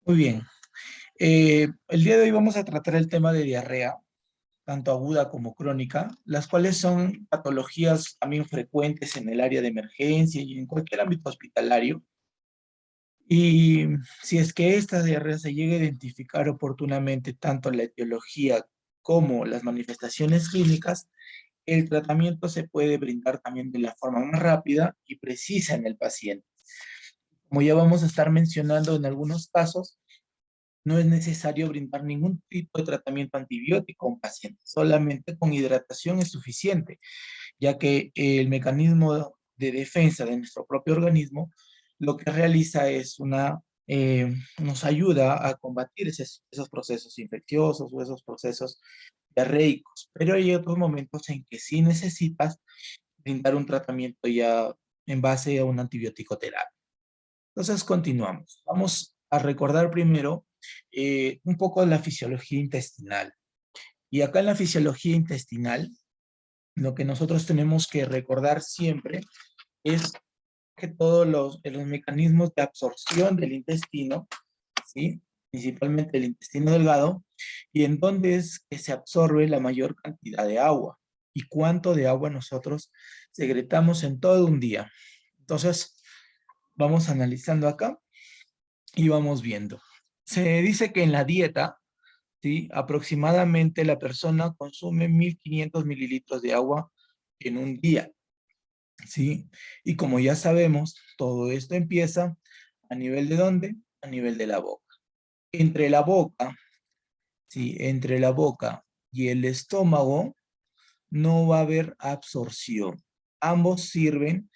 Muy bien. El día de hoy vamos a tratar el tema de diarrea, tanto aguda como crónica, las cuales son patologías también frecuentes en el área de emergencia y en cualquier ámbito hospitalario. Y si es que esta diarrea se llega a identificar oportunamente tanto la etiología como las manifestaciones clínicas, el tratamiento se puede brindar también de la forma más rápida y precisa en el paciente. Como ya vamos a estar mencionando en algunos casos, no es necesario brindar ningún tipo de tratamiento antibiótico a un paciente, solamente con hidratación es suficiente, ya que el mecanismo de defensa de nuestro propio organismo lo que realiza es nos ayuda a combatir esos procesos infecciosos o esos procesos diarreicos, pero hay otros momentos en que sí necesitas brindar un tratamiento ya en base a una antibiótico terapia. Entonces continuamos. Vamos a recordar primero un poco de la fisiología intestinal. Y acá en la fisiología intestinal, lo que nosotros tenemos que recordar siempre es que todos los mecanismos de absorción del intestino, ¿sí? Principalmente el intestino delgado, y en dónde es que se absorbe la mayor cantidad de agua y cuánto de agua nosotros secretamos en todo un día. Entonces, vamos analizando acá y vamos viendo. Se dice que en la dieta, ¿sí? Aproximadamente la persona consume 1500 mililitros de agua en un día, ¿sí? Y como ya sabemos, todo esto empieza a nivel de ¿dónde? A nivel de la boca. Entre la boca, ¿sí? Entre la boca y el estómago no va a haber absorción. Ambos sirven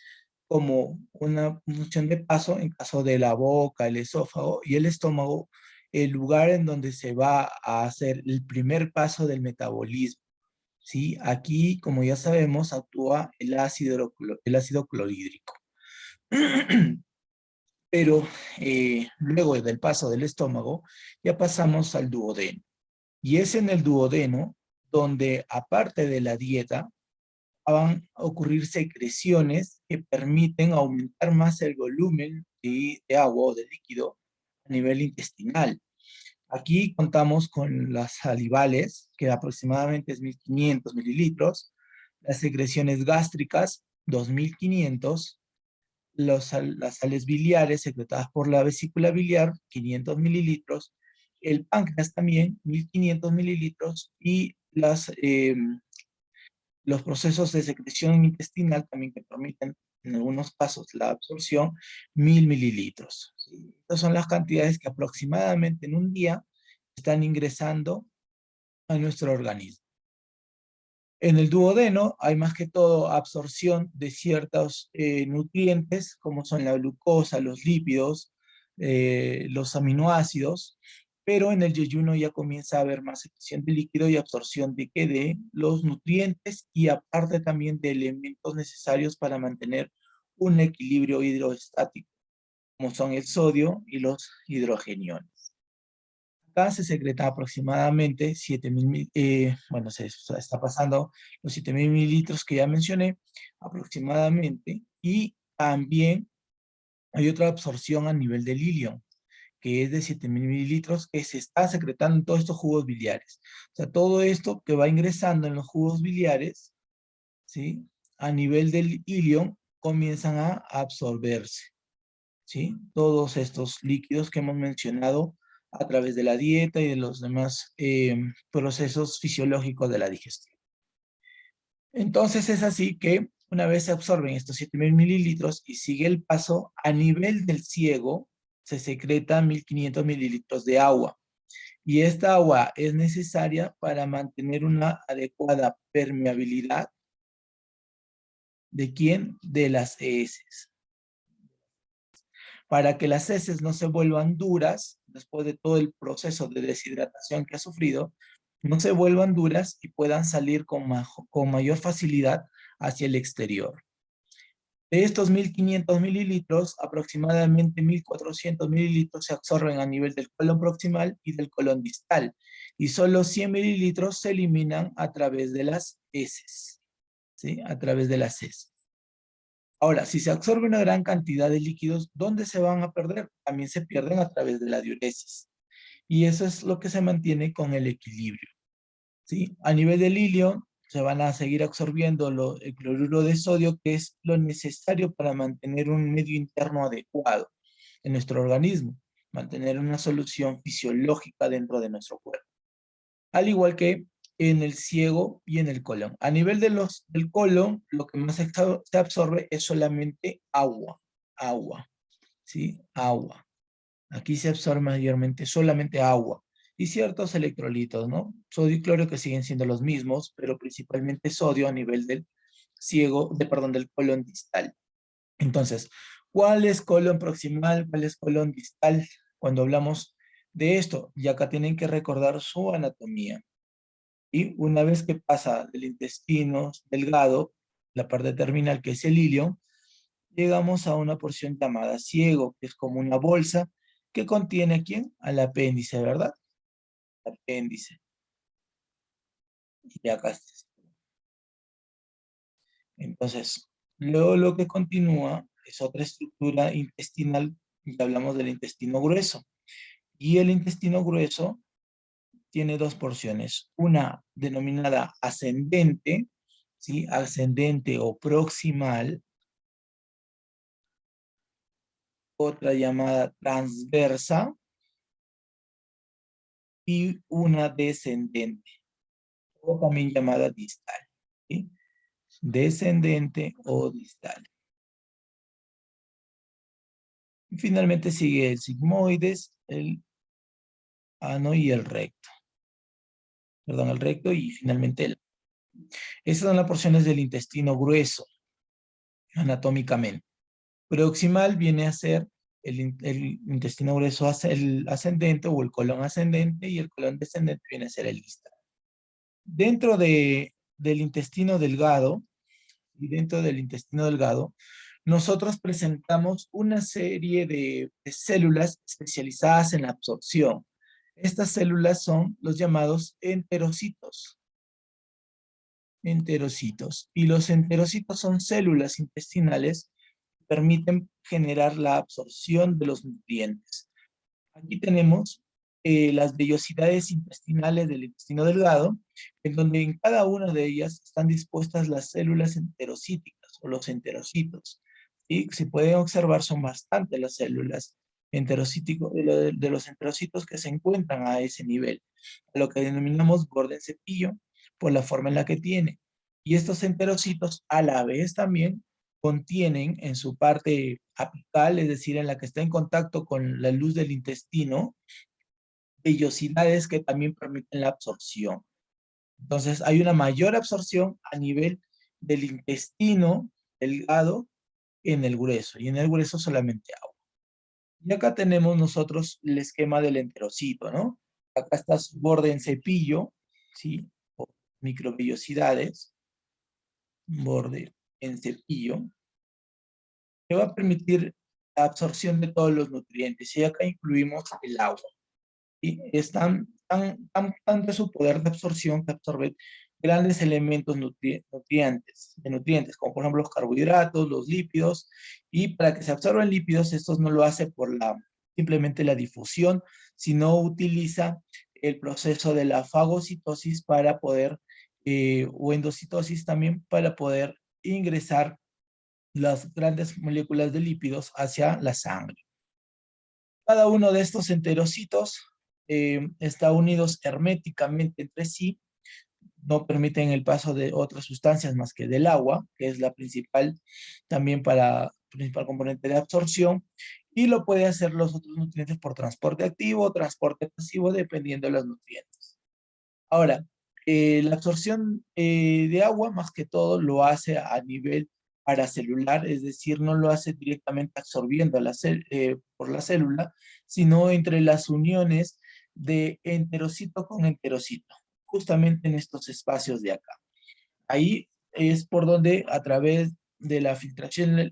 como una función de paso en caso de la boca, el esófago y el estómago, el lugar en donde se va a hacer el primer paso del metabolismo, ¿sí? Aquí, como ya sabemos, actúa el ácido clorhídrico. Pero luego del paso del estómago, ya pasamos al duodeno. Y es en el duodeno donde, aparte de la dieta, van a ocurrir secreciones que permiten aumentar más el volumen de agua o de líquido a nivel intestinal. Aquí contamos con las salivales, que aproximadamente es 1500 mililitros, las secreciones gástricas, 2500, las sales biliares secretadas por la vesícula biliar, 500 mililitros, el páncreas también, 1500 mililitros, y los procesos de secreción intestinal también que permiten en algunos casos la absorción, 1000 mililitros. ¿Sí? Estas son las cantidades que aproximadamente en un día están ingresando a nuestro organismo. En el duodeno hay más que todo absorción de ciertos nutrientes, como son la glucosa, los lípidos, los aminoácidos, pero en el yeyuno ya comienza a haber más secreción de líquido y absorción de los nutrientes y aparte también de elementos necesarios para mantener un equilibrio hidroestático, como son el sodio y los hidrogeniones. Acá se secreta aproximadamente 7000, bueno, se está pasando los 7000 mililitros que ya mencioné aproximadamente, y también hay otra absorción a nivel del ilion, que es de 7000 mililitros, que se está secretando en todos estos jugos biliares. O sea, todo esto que va ingresando en los jugos biliares, ¿sí? A nivel del ilion comienzan a absorberse, ¿sí? Todos estos líquidos que hemos mencionado a través de la dieta y de los demás procesos fisiológicos de la digestión. Entonces es así que una vez se absorben estos 7000 mililitros y sigue el paso, a nivel del ciego se secreta 1500 mililitros de agua. Y esta agua es necesaria para mantener una adecuada permeabilidad ¿de quién? De las heces. Para que las heces no se vuelvan duras, después de todo el proceso de deshidratación que ha sufrido, no se vuelvan duras y puedan salir con mayor facilidad hacia el exterior. De estos 1500 mililitros, aproximadamente 1400 mililitros se absorben a nivel del colon proximal y del colon distal, y solo 100 mililitros se eliminan a través de las heces, ¿sí? A través de las heces. Ahora, si se absorbe una gran cantidad de líquidos, ¿dónde se van a perder? También se pierden a través de la diuresis. Y eso es lo que se mantiene con el equilibrio, ¿sí? A nivel del hilio, se van a seguir absorbiendo el cloruro de sodio, que es lo necesario para mantener un medio interno adecuado en nuestro organismo, mantener una solución fisiológica dentro de nuestro cuerpo. Al igual que en el ciego y en el colon. A nivel del colon, lo que más se absorbe es solamente agua, agua, ¿sí? Agua. Aquí se absorbe mayormente solamente agua y ciertos electrolitos, ¿no? Sodio y cloro que siguen siendo los mismos, pero principalmente sodio a nivel del perdón, del colon distal. Entonces, ¿cuál es colon proximal? ¿Cuál es colon distal? Cuando hablamos de esto, y acá tienen que recordar su anatomía. Y una vez que pasa del intestino delgado, la parte terminal que es el ilio, llegamos a una porción llamada ciego, que es como una bolsa que contiene ¿a quién? Al apéndice, ¿verdad? Apéndice. Y acá está. Entonces, luego lo que continúa es otra estructura intestinal, y hablamos del intestino grueso. Y el intestino grueso tiene dos porciones, una denominada ascendente, ¿sí? Ascendente o proximal, otra llamada transversa y una descendente, o también llamada distal, ¿sí? Descendente o distal. Y finalmente sigue el sigmoides, el ano y el recto. Perdón, el recto y finalmente el... Estas son las porciones del intestino grueso, anatómicamente. Proximal viene a ser el intestino grueso el ascendente o el colon ascendente, y el colon descendente viene a ser el distal. Dentro del intestino delgado, y dentro del intestino delgado, nosotros presentamos una serie de células especializadas en la absorción. Estas células son los llamados enterocitos. Enterocitos. Y los enterocitos son células intestinales que permiten generar la absorción de los nutrientes. Aquí tenemos las vellosidades intestinales del intestino delgado, en donde en cada una de ellas están dispuestas las células enterocíticas o los enterocitos. Y se pueden observar, son bastantes las células enterocíticos, de los enterocitos que se encuentran a ese nivel, a lo que denominamos borde en cepillo, por la forma en la que tiene. Y estos enterocitos a la vez también contienen en su parte apical, es decir, en la que está en contacto con la luz del intestino, vellosidades que también permiten la absorción. Entonces, hay una mayor absorción a nivel del intestino delgado en el grueso, y en el grueso solamente agua. Y acá tenemos nosotros el esquema del enterocito, ¿no? Acá está su borde en cepillo, ¿sí? O microvellosidades, borde en cepillo, que va a permitir la absorción de todos los nutrientes. Y acá incluimos el agua. Y es tanto su poder de absorción que absorbe grandes elementos nutrientes, como por ejemplo los carbohidratos, los lípidos, y para que se absorban lípidos, estos no lo hace por simplemente la difusión, sino utiliza el proceso de la fagocitosis para poder, o endocitosis también, para poder ingresar las grandes moléculas de lípidos hacia la sangre. Cada uno de estos enterocitos está unidos herméticamente entre sí, no permiten el paso de otras sustancias más que del agua, que es la principal también principal componente de absorción, y lo puede hacer los otros nutrientes por transporte activo o transporte pasivo, dependiendo de los nutrientes. Ahora, la absorción de agua, más que todo, lo hace a nivel paracelular, es decir, no lo hace directamente absorbiendo por la célula, sino entre las uniones de enterocito con enterocito, justamente en estos espacios de acá. Ahí es por donde, a través de la filtración,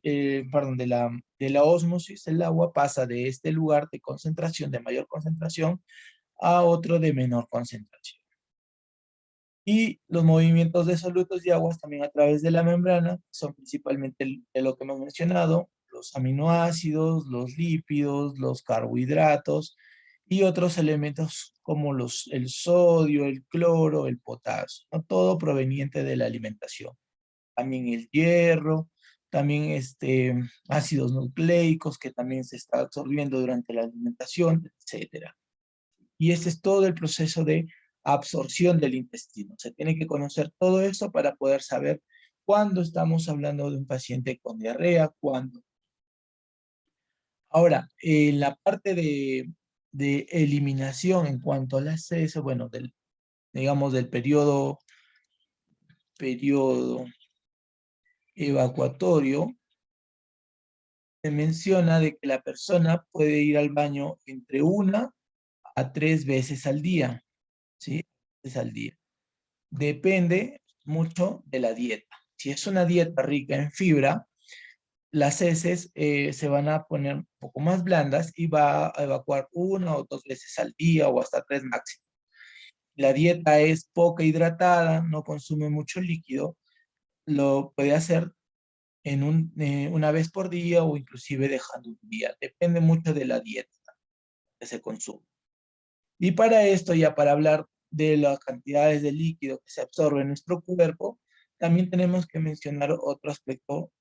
perdón, de la ósmosis, el agua pasa de este lugar de concentración, de mayor concentración, a otro de menor concentración. Y los movimientos de solutos y aguas también a través de la membrana son principalmente de lo que hemos mencionado, los aminoácidos, los lípidos, los carbohidratos y otros elementos como el sodio, el cloro, el potasio, ¿no? Todo proveniente de la alimentación. También el hierro, también ácidos nucleicos que también se está absorbiendo durante la alimentación, etcétera. Y ese es todo el proceso de absorción del intestino. Se tiene que conocer todo eso para poder saber cuándo estamos hablando de un paciente con diarrea, cuándo. Ahora, en la parte de eliminación en cuanto a las heces, bueno, digamos del periodo evacuatorio, se menciona de que la persona puede ir al baño entre 1 a 3 veces al día, ¿sí? Veces al día. Depende mucho de la dieta. Si es una dieta rica en fibra, las heces se van a poner un poco más blandas y va a evacuar 1 o 2 veces al día o hasta 3 máximo. La dieta es poca hidratada, no consume mucho líquido, lo puede hacer una vez por día o inclusive dejando un día. Depende mucho de la dieta que se consume. Y para esto, ya para hablar de las cantidades de líquido que se absorbe en nuestro cuerpo, también tenemos que mencionar otro aspecto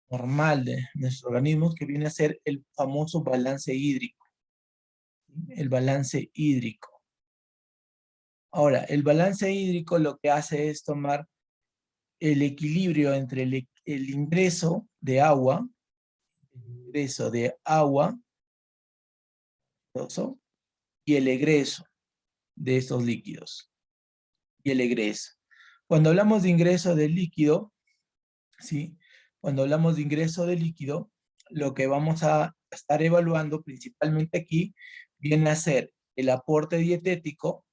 normal de nuestro organismo que viene a ser el famoso balance hídrico. El balance hídrico. Ahora, el balance hídrico lo que hace es tomar el equilibrio entre el ingreso de agua, y el egreso de estos líquidos. Y el egreso. Cuando hablamos de ingreso de líquido, ¿sí? Cuando hablamos de ingreso de líquido, lo que vamos a estar evaluando principalmente aquí viene a ser el aporte dietético,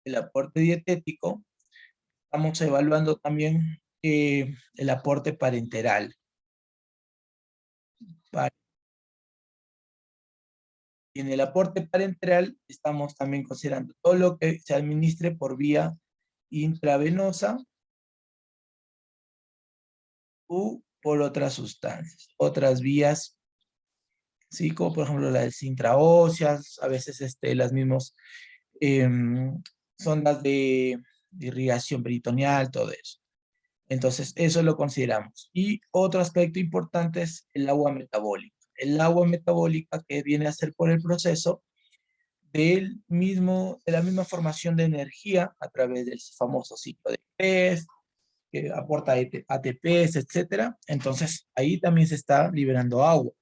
estamos evaluando también el aporte parenteral. Y en el aporte parenteral estamos también considerando todo lo que se administre por vía intravenosa u por otras sustancias, otras vías, ¿sí? Como por ejemplo las intraóseas, a veces las mismas sondas de irrigación peritoneal, todo eso. Entonces, eso lo consideramos. Y otro aspecto importante es el agua metabólica. El agua metabólica que viene a ser por el proceso de la misma formación de energía a través del famoso ciclo de Krebs, que aporta ATPs, etcétera. Entonces, ahí también se está liberando agua.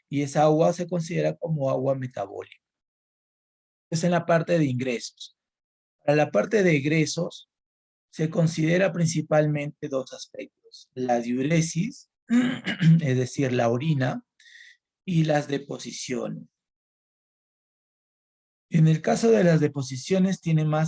Y esa agua se considera como agua metabólica. Es en la parte de ingresos. Para la parte de egresos, se considera principalmente dos aspectos: la diuresis, es decir, la orina, y las deposiciones. En el caso de las deposiciones tiene una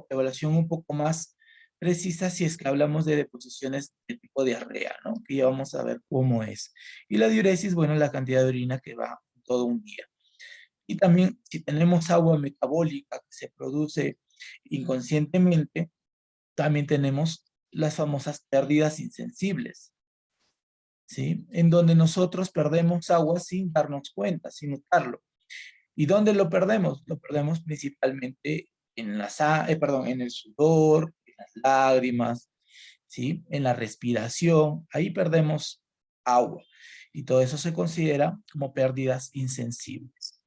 evaluación un poco más precisa si es que hablamos de deposiciones de tipo diarrea, ¿no? Que ya vamos a ver cómo es. Y la diuresis, bueno, la cantidad de orina que va todo un día. Y también si tenemos agua metabólica que se produce inconscientemente, también tenemos las famosas pérdidas insensibles, ¿sí? En donde nosotros perdemos agua sin darnos cuenta, sin notarlo. ¿Y dónde lo perdemos? Lo perdemos principalmente en el sudor, en las lágrimas, ¿sí? En la respiración, ahí perdemos agua. Y todo eso se considera como pérdidas insensibles,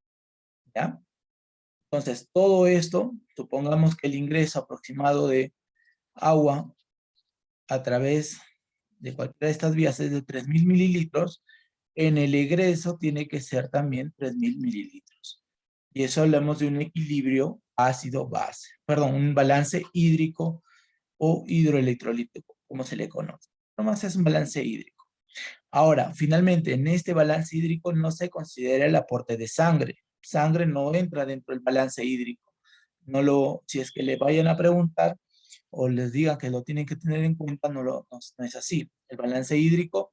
¿ya? Entonces, todo esto, supongamos que el ingreso aproximado de agua a través de cualquiera de estas vías es de 3.000 mililitros, en el egreso tiene que ser también 3.000 mililitros. Y eso hablamos de un equilibrio ácido-base, perdón, un balance hídrico o hidroelectrolítico, como se le conoce. Nomás es un balance hídrico. Ahora, finalmente, en este balance hídrico no se considera el aporte de sangre. Sangre no entra dentro del balance hídrico. Si es que le vayan a preguntar o les digan que lo tienen que tener en cuenta, no es así. El balance hídrico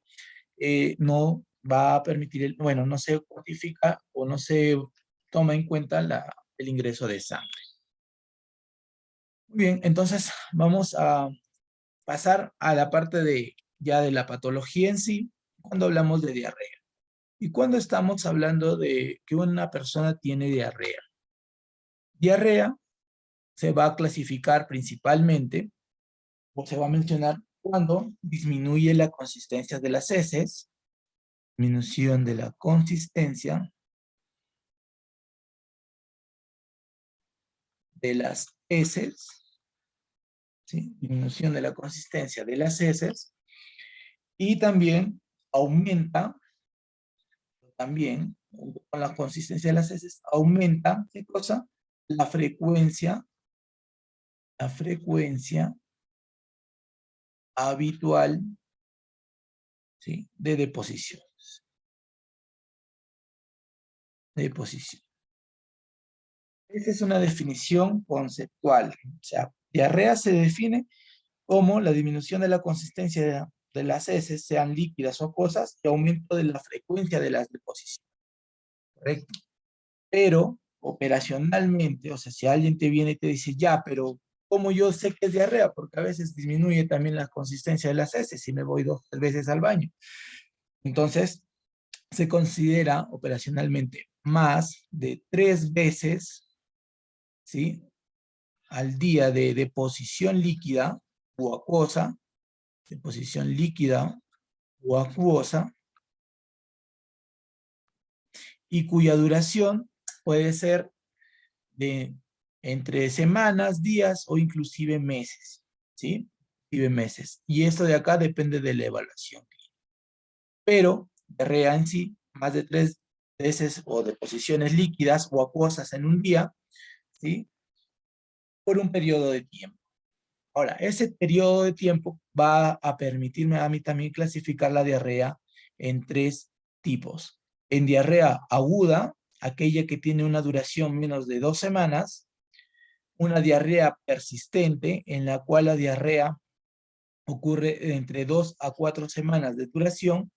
no va a permitir, bueno, no se cuantifica o no se toma en cuenta el ingreso de sangre. Muy bien, entonces vamos a pasar a la parte ya de la patología en sí, cuando hablamos de diarrea. ¿Y cuando estamos hablando de que una persona tiene diarrea? Diarrea se va a clasificar principalmente, o se va a mencionar cuando disminuye la consistencia de las heces, disminución de la consistencia de las heces, ¿sí? Disminución de la consistencia de las heces, y también aumenta, con la consistencia de las heces, aumenta, ¿qué cosa? La frecuencia habitual, ¿sí? De deposición. Esta es una definición conceptual. O sea, diarrea se define como la disminución de la consistencia de las heces, sean líquidas o acuosas, y aumento de la frecuencia de las deposiciones. ¿Correcto? Pero operacionalmente, o sea, si alguien te viene y te dice, ya, pero ¿cómo yo sé que es diarrea? Porque a veces disminuye también la consistencia de las heces si me voy 2 veces al baño. Entonces, se considera operacionalmente más de 3 veces, ¿sí? Al día de deposición líquida o acuosa, deposición líquida o acuosa, y cuya duración puede ser de entre semanas, días o inclusive meses, ¿sí? Inclusive meses. Y esto de acá depende de la evaluación. Pero diarrea en sí, más de 3 veces o deposiciones líquidas o acuosas en un día, ¿sí? Por un periodo de tiempo. Ahora, ese periodo de tiempo va a permitirme a mí también clasificar la diarrea en 3 tipos. En diarrea aguda, aquella que tiene una duración menos de 2 semanas, una diarrea persistente, en la cual la diarrea ocurre entre 2 a 4 semanas de duración,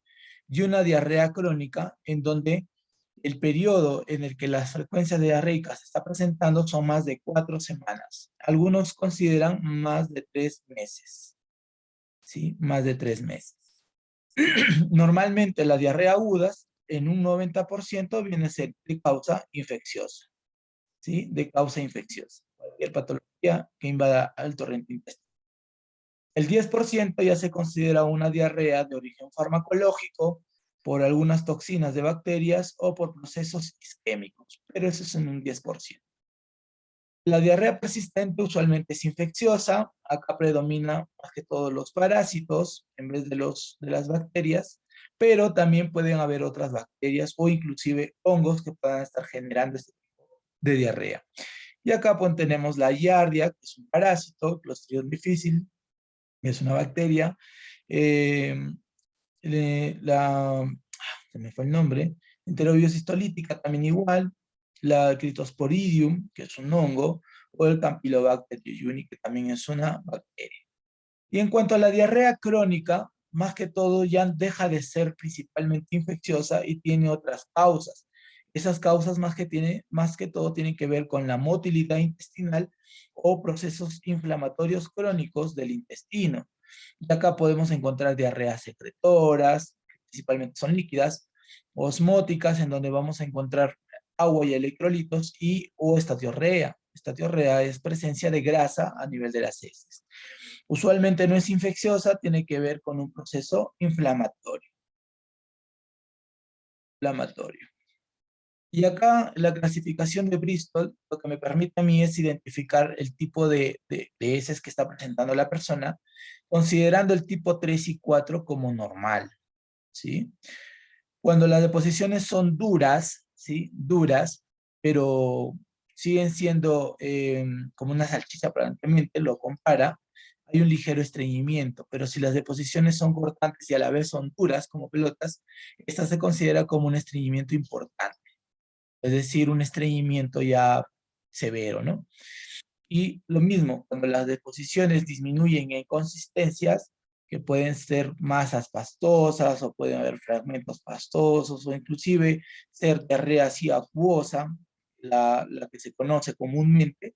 y una diarrea crónica, en donde el periodo en el que las frecuencias diarreicas se está presentando son más de 4 semanas. Algunos consideran más de 3 meses. ¿Sí? Más de 3 meses. Normalmente la diarrea aguda, en un 90%, viene a ser de causa infecciosa. ¿Sí? De causa infecciosa. Cualquier patología que invada al torrente intestinal. El 10% ya se considera una diarrea de origen farmacológico por algunas toxinas de bacterias o por procesos isquémicos, pero eso es en un 10%. La diarrea persistente usualmente es infecciosa, acá predomina más que todos los parásitos en vez de las bacterias, pero también pueden haber otras bacterias o inclusive hongos que puedan estar generando este tipo de diarrea. Y acá pues tenemos la Giardia, que es un parásito, Clostridium difficile, que es una bacteria, eh, se me fue el nombre, Enterobiosis histolítica también igual, la Cryptosporidium, que es un hongo, o el Campylobacter jejuni, que también es una bacteria. Y en cuanto a la diarrea crónica, más que todo ya deja de ser principalmente infecciosa y tiene otras causas. Esas causas más que todo tienen que ver con la motilidad intestinal o procesos inflamatorios crónicos del intestino. Y acá podemos encontrar diarreas secretoras, que principalmente son líquidas, osmóticas, en donde vamos a encontrar agua y electrolitos, o estatiorrea. Estatiorrea es presencia de grasa a nivel de las heces. Usualmente no es infecciosa, tiene que ver con un proceso inflamatorio. Y acá la clasificación de Bristol, lo que me permite a mí es identificar el tipo de heces que está presentando la persona, considerando el tipo 3 y 4 como normal, ¿sí? Cuando las deposiciones son duras, ¿sí? Duras, pero siguen siendo como una salchicha, aparentemente lo compara, hay un ligero estreñimiento, pero si las deposiciones son cortantes y a la vez son duras, como pelotas, esta se considera como un estreñimiento importante, es decir, un estreñimiento ya severo, ¿no? Y lo mismo, cuando las deposiciones disminuyen en consistencias, que pueden ser masas pastosas o pueden haber fragmentos pastosos o inclusive ser diarrea así acuosa, la que se conoce comúnmente,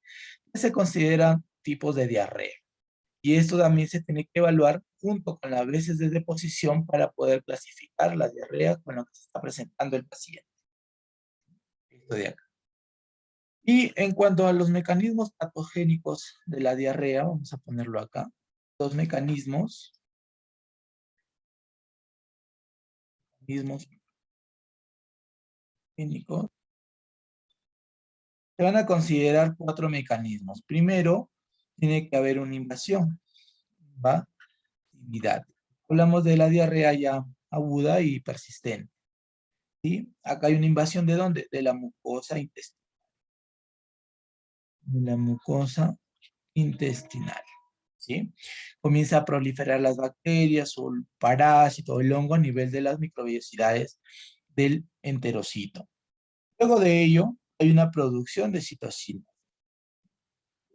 se consideran tipos de diarrea. Y esto también se tiene que evaluar junto con las veces de deposición para poder clasificar la diarrea con lo que se está presentando el paciente. Esto de acá. Y en cuanto a los mecanismos patogénicos de la diarrea, vamos a ponerlo acá. Los mecanismos patogénicos. Se van a considerar 4 mecanismos. Primero, tiene que haber una invasión, ¿va? Actividad. Hablamos de la diarrea ya aguda y persistente. ¿Sí? Acá hay una invasión ¿de dónde? De la mucosa intestinal. De la mucosa intestinal. ¿Sí? Comienza a proliferar las bacterias o el parásito, el hongo a nivel de las microbiosidades del enterocito. Luego de ello, hay una producción de citocinas.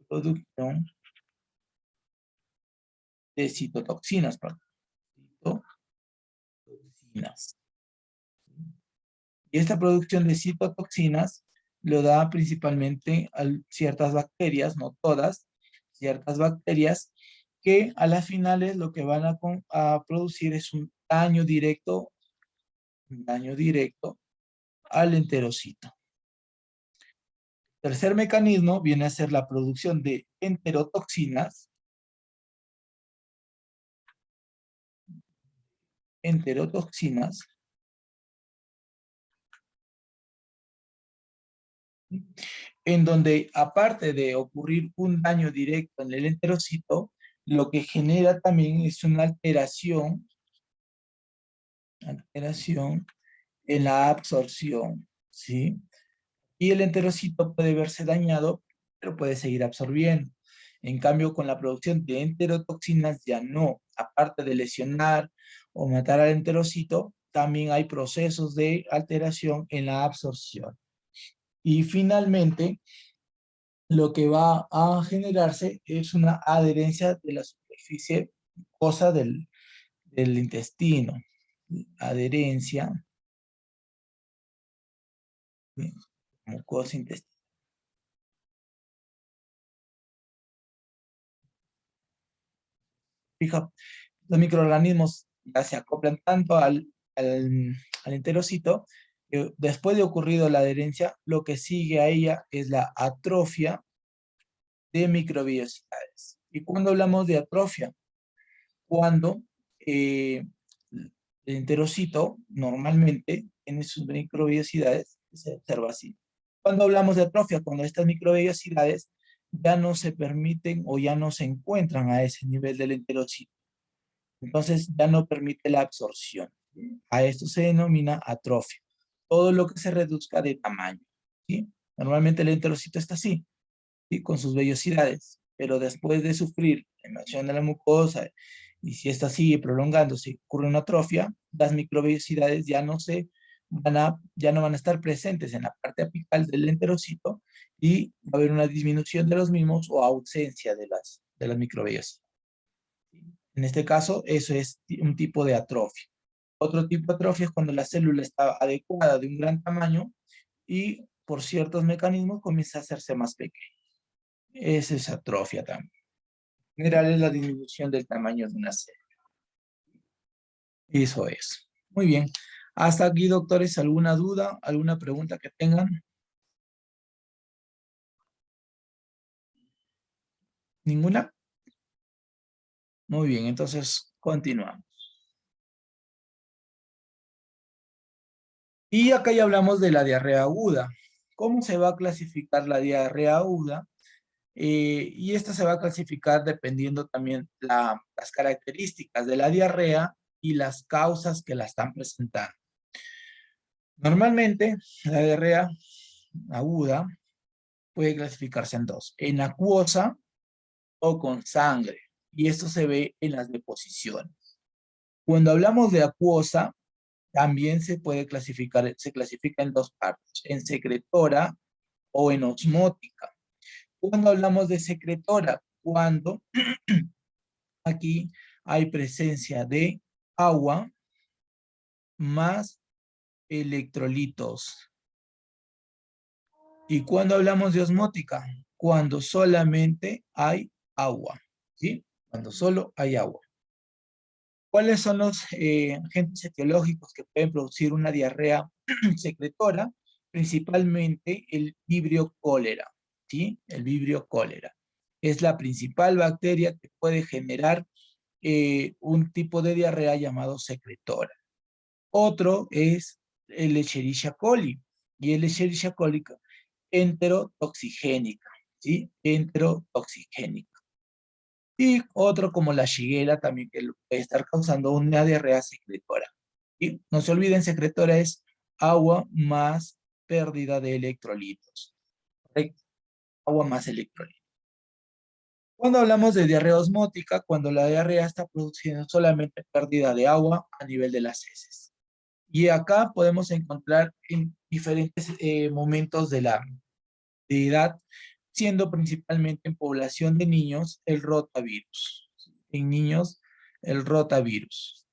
Producción de citotoxinas, perdón. Citotoxinas. Y esta producción de citotoxinas lo da principalmente a ciertas bacterias, no todas, ciertas bacterias que a las finales lo que van a producir es un daño directo al enterocito. Tercer mecanismo viene a ser la producción de enterotoxinas. En donde aparte de ocurrir un daño directo en el enterocito, lo que genera también es una alteración en la absorción, ¿sí? Y el enterocito puede verse dañado, pero puede seguir absorbiendo. En cambio, con la producción de enterotoxinas ya no. Aparte de lesionar o matar al enterocito, también hay procesos de alteración en la absorción. Y finalmente, lo que va a generarse es una adherencia de la superficie mucosa del intestino. Adherencia de mucosa intestinal. Fija, los microorganismos ya se acoplan tanto al enterocito, que después de ocurrido la adherencia, lo que sigue a ella es la atrofia de microbiosidades. ¿Y cuando hablamos de atrofia? Cuando el enterocito normalmente tiene sus microbiosidades, se observa así. Cuando hablamos de atrofia, cuando estas microbiosidades ya no se permiten o ya no se encuentran a ese nivel del enterocito. Entonces ya no permite la absorción. A esto se denomina atrofia. Todo lo que se reduzca de tamaño. ¿Sí? Normalmente el enterocito está así, ¿sí? Con sus vellosidades, pero después de sufrir la invasión de la mucosa, y si esta sigue prolongándose, ocurre una atrofia, las microvellosidades ya no van a estar presentes en la parte apical del enterocito y va a haber una disminución de los mismos o ausencia de las microvellosidades. En este caso, eso es un tipo de atrofia. Otro tipo de atrofia es cuando la célula está adecuada de un gran tamaño y por ciertos mecanismos comienza a hacerse más pequeña. Esa es atrofia también. En general es la disminución del tamaño de una célula. Eso es. Muy bien. Hasta aquí, doctores, ¿alguna duda, alguna pregunta que tengan? ¿Ninguna? Muy bien, entonces continuamos. Y acá ya hablamos de la diarrea aguda. ¿Cómo se va a clasificar la diarrea aguda? Y esta se va a clasificar dependiendo también las características de la diarrea y las causas que la están presentando. Normalmente, la diarrea aguda puede clasificarse en dos, en acuosa o con sangre, y esto se ve en las deposiciones. Cuando hablamos de acuosa, también se clasifica en dos partes, en secretora o en osmótica. Cuando hablamos de secretora, cuando aquí hay presencia de agua más electrolitos. ¿Y cuando hablamos de osmótica? Cuando solamente hay agua, ¿sí? Cuando solo hay agua. ¿Cuáles son los agentes etiológicos que pueden producir una diarrea secretora? Principalmente el vibrio cólera, ¿sí? El vibrio cólera. Es la principal bacteria que puede generar un tipo de diarrea llamado secretora. Otro es el Escherichia coli, y el Escherichia coli enterotoxigénica, ¿sí? Enterotoxigénica. Y otro como la Shigella también que puede estar causando una diarrea secretora. Y no se olviden, secretora es agua más pérdida de electrolitos. ¿Correcto? Agua más electrolitos. Cuando hablamos de diarrea osmótica, cuando la diarrea está produciendo solamente pérdida de agua a nivel de las heces. Y acá podemos encontrar en diferentes momentos de edad, siendo principalmente en población de niños el rotavirus. En niños, el rotavirus.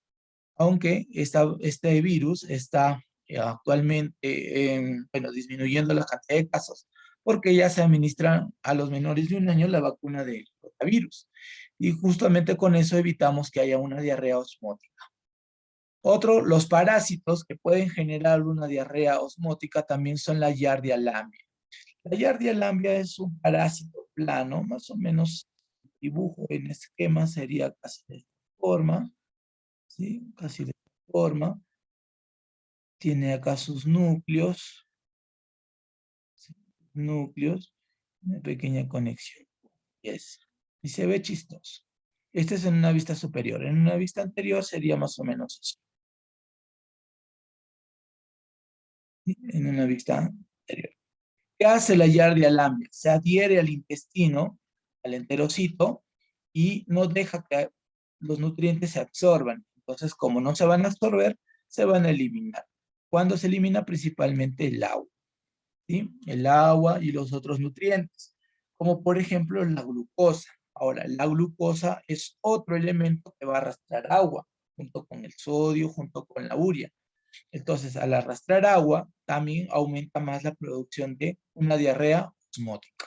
Aunque este virus está actualmente bueno, disminuyendo la cantidad de casos, porque ya se administra a los menores de 1 año la vacuna del rotavirus. Y justamente con eso evitamos que haya una diarrea osmótica. Otro, los parásitos que pueden generar una diarrea osmótica también son la Giardia lamblia. La Giardia lamblia es un parásito plano, más o menos dibujo en esquema sería casi de esta forma, ¿sí? Casi de esta forma. Tiene acá sus núcleos, ¿sí? Núcleos, una pequeña conexión. Y se ve chistoso. Este es en una vista superior. En una vista anterior sería más o menos así. ¿Sí? En una vista anterior. ¿Qué hace la Giardia lamblia? Se adhiere al intestino, al enterocito, y no deja que los nutrientes se absorban. Entonces, como no se van a absorber, se van a eliminar. ¿Cuándo se elimina? Principalmente el agua, ¿sí? El agua y los otros nutrientes, como por ejemplo la glucosa. Ahora, la glucosa es otro elemento que va a arrastrar agua, junto con el sodio, junto con la urea. Entonces, al arrastrar agua, también aumenta más la producción de una diarrea osmótica.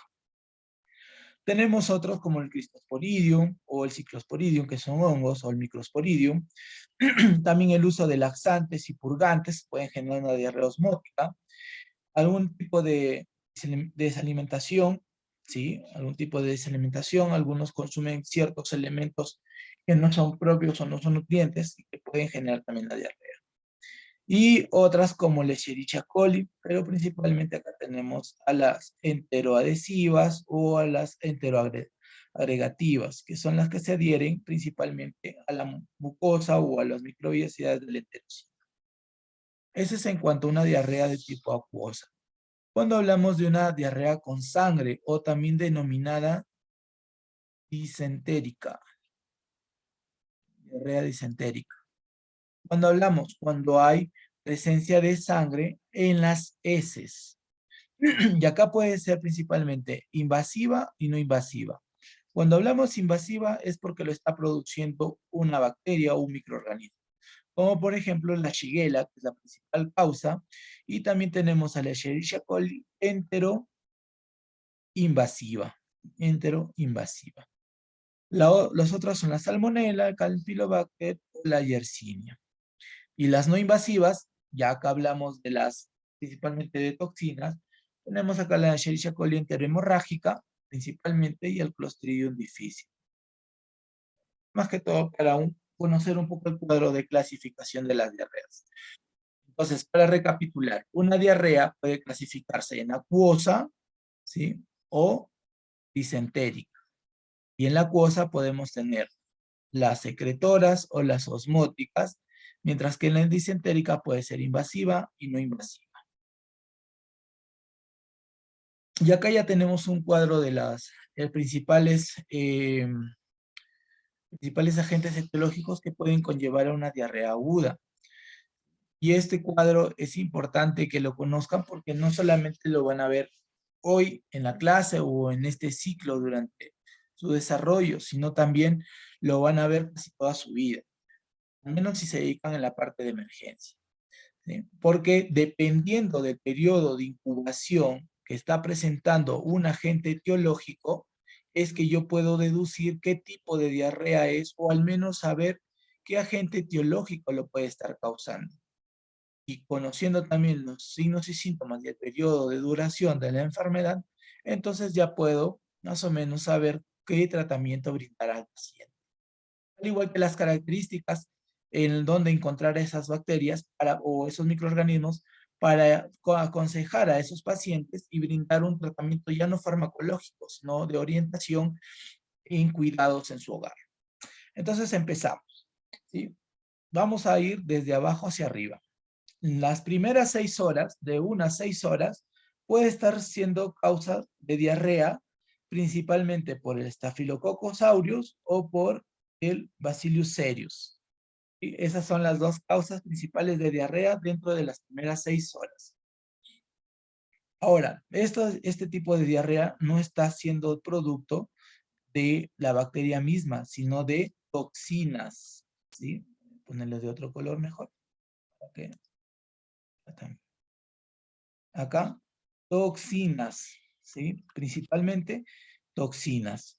Tenemos otros como el Cryptosporidium o el Cyclosporidium, que son hongos, o el Microsporidium. También el uso de laxantes y purgantes pueden generar una diarrea osmótica. Algún tipo de desalimentación, ¿sí? Algún tipo de desalimentación. Algunos consumen ciertos elementos que no son propios o no son nutrientes y que pueden generar también la diarrea. Y otras como la Escherichia coli, pero principalmente acá tenemos a las enteroadhesivas o a las enteroagregativas, que son las que se adhieren principalmente a la mucosa o a las microvellosidades del enterocito. Ese es en cuanto a una diarrea de tipo acuosa. Cuando hablamos de una diarrea con sangre o también denominada disentérica, diarrea disentérica. Cuando hay presencia de sangre en las heces. Y acá puede ser principalmente invasiva y no invasiva. Cuando hablamos invasiva es porque lo está produciendo una bacteria o un microorganismo, como por ejemplo la Shigella, que es la principal causa, y también tenemos a la Escherichia coli enteroinvasiva. Enteroinvasiva. Las otras son la Salmonella, el Campylobacter o la Yersinia. Y las no invasivas, ya acá hablamos de las, principalmente de toxinas, tenemos acá la Escherichia coli enterohemorrágica, principalmente, y el Clostridium difficile. Más que todo para conocer un poco el cuadro de clasificación de las diarreas. Entonces, para recapitular, una diarrea puede clasificarse en acuosa, ¿sí? O disentérica. Y en la acuosa podemos tener las secretoras o las osmóticas, mientras que en la disentérica puede ser invasiva y no invasiva. Y acá ya tenemos un cuadro de las principales agentes etiológicos que pueden conllevar a una diarrea aguda. Y este cuadro es importante que lo conozcan porque no solamente lo van a ver hoy en la clase o en este ciclo durante su desarrollo, sino también lo van a ver casi toda su vida, al menos si se dedican en la parte de emergencia. ¿Sí? Porque dependiendo del periodo de incubación que está presentando un agente etiológico, es que yo puedo deducir qué tipo de diarrea es, o al menos saber qué agente etiológico lo puede estar causando. Y conociendo también los signos y síntomas y el periodo de duración de la enfermedad, entonces ya puedo más o menos saber qué tratamiento brindar al paciente. Al igual que las características en donde encontrar esas bacterias o esos microorganismos para aconsejar a esos pacientes y brindar un tratamiento ya no farmacológico, sino de orientación en cuidados en su hogar. Entonces empezamos, ¿sí? Vamos a ir desde abajo hacia arriba. Las primeras 6 horas, de 1 a 6 horas, puede estar siendo causa de diarrea, principalmente por el Staphylococcus aureus o por el Bacillus cereus. Y esas son las dos causas principales de diarrea dentro de las primeras 6 horas. Ahora, este tipo de diarrea no está siendo producto de la bacteria misma, sino de toxinas, ¿sí? Ponerle de otro color mejor. Okay. Acá, toxinas, ¿sí? Principalmente toxinas.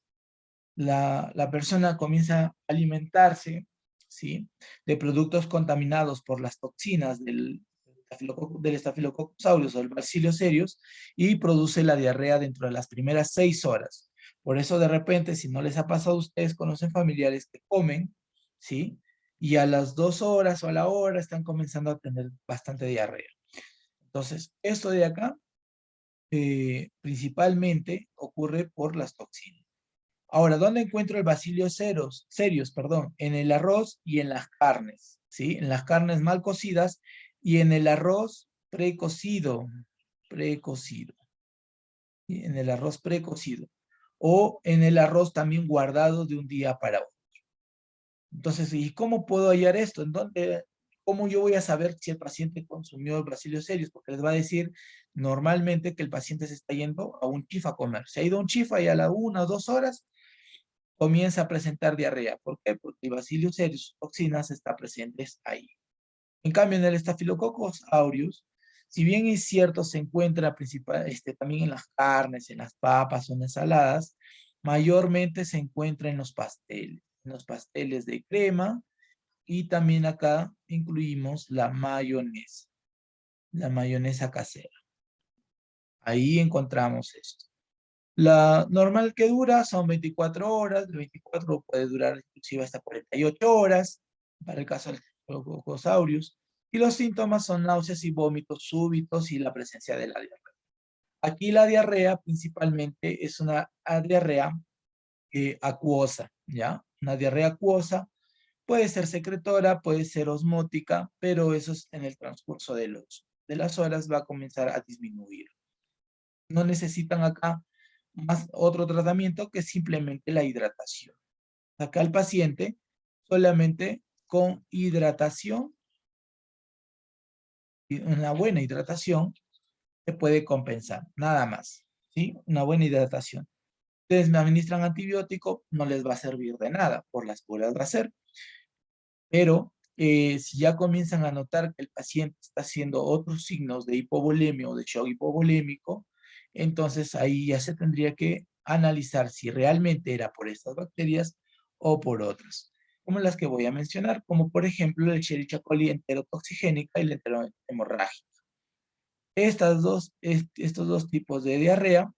La persona comienza a alimentarse, ¿sí? De productos contaminados por las toxinas del Staphylococcus aureus o del Bacillus cereus y produce la diarrea dentro de las primeras 6 horas. Por eso de repente, si no les ha pasado a ustedes, conocen familiares que comen, ¿sí? Y a las 2 horas o a la hora están comenzando a tener bastante diarrea. Entonces, esto de acá principalmente ocurre por las toxinas. Ahora, ¿dónde encuentro el Bacillus cereus? Perdón, en el arroz y en las carnes, ¿sí? En las carnes mal cocidas y en el arroz precocido, ¿sí? En el arroz precocido. O en el arroz también guardado de un día para otro. Entonces, ¿y cómo puedo hallar esto? ¿Cómo yo voy a saber si el paciente consumió el Bacillus cereus? Porque les va a decir normalmente que el paciente se está yendo a un chifa a comer. Se ha ido a un chifa y a la 1 o 2 horas comienza a presentar diarrea. ¿Por qué? Porque el Bacillus cereus, toxinas, está presentes ahí. En cambio, en el Staphylococcus aureus, si bien es cierto, se encuentra también en las carnes, en las papas o en ensaladas, mayormente se encuentra en los pasteles de crema, y también acá incluimos la mayonesa casera. Ahí encontramos esto. La normal que dura son 24 horas, de 24 puede durar inclusive hasta 48 horas, para el caso del Staphylococcus aureus, y los síntomas son náuseas y vómitos súbitos y la presencia de la diarrea. Aquí la diarrea principalmente es una diarrea acuosa, ¿ya? Una diarrea acuosa puede ser secretora, puede ser osmótica, pero eso es en el transcurso de las horas va a comenzar a disminuir. No necesitan acá más otro tratamiento que simplemente la hidratación. Acá el paciente solamente con hidratación, y una buena hidratación, se puede compensar, nada más, ¿sí? Una buena hidratación. Ustedes me administran antibiótico, no les va a servir de nada, por las puras va a ser, pero si ya comienzan a notar que el paciente está haciendo otros signos de hipovolemia o de shock hipovolémico, entonces ahí ya se tendría que analizar si realmente era por estas bacterias o por otras, como las que voy a mencionar, como por ejemplo el Escherichia coli enterotoxigénica y la enterohemorrágica. Estos dos tipos de diarrea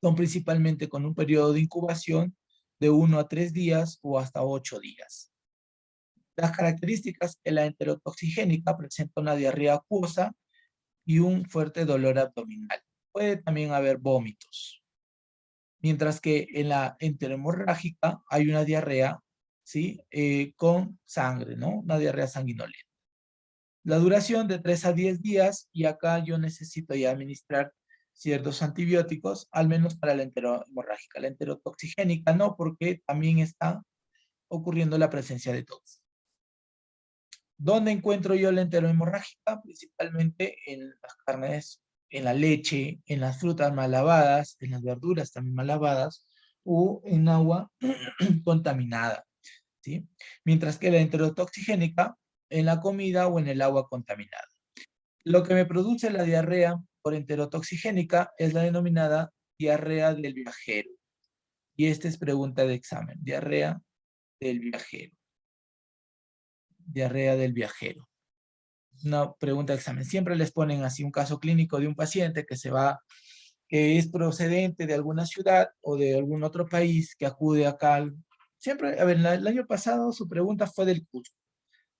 son principalmente con un periodo de incubación de 1 a 3 días o hasta 8 días. Las características que la enterotoxigénica presenta una diarrea acuosa y un fuerte dolor abdominal. Puede también haber vómitos. Mientras que en la enterohemorrágica hay una diarrea, ¿sí? Con sangre, ¿no? Una diarrea sanguinolenta. La duración de 3 a 10 días, y acá yo necesito ya administrar ciertos antibióticos, al menos para la enterohemorrágica. La enterotoxigénica no, porque también está ocurriendo la presencia de tos. ¿Dónde encuentro yo la enterohemorrágica? Principalmente en las carnes, en la leche, en las frutas mal lavadas, en las verduras también mal lavadas, o en agua contaminada, ¿sí? Mientras que la enterotoxigénica en la comida o en el agua contaminada. Lo que me produce la diarrea por enterotoxigénica es la denominada diarrea del viajero. Y esta es pregunta de examen. Diarrea del viajero. Diarrea del viajero. Una pregunta de examen. Siempre les ponen así un caso clínico de un paciente que es procedente de alguna ciudad o de algún otro país que acude acá. Siempre, a ver, el año pasado su pregunta fue del Cusco,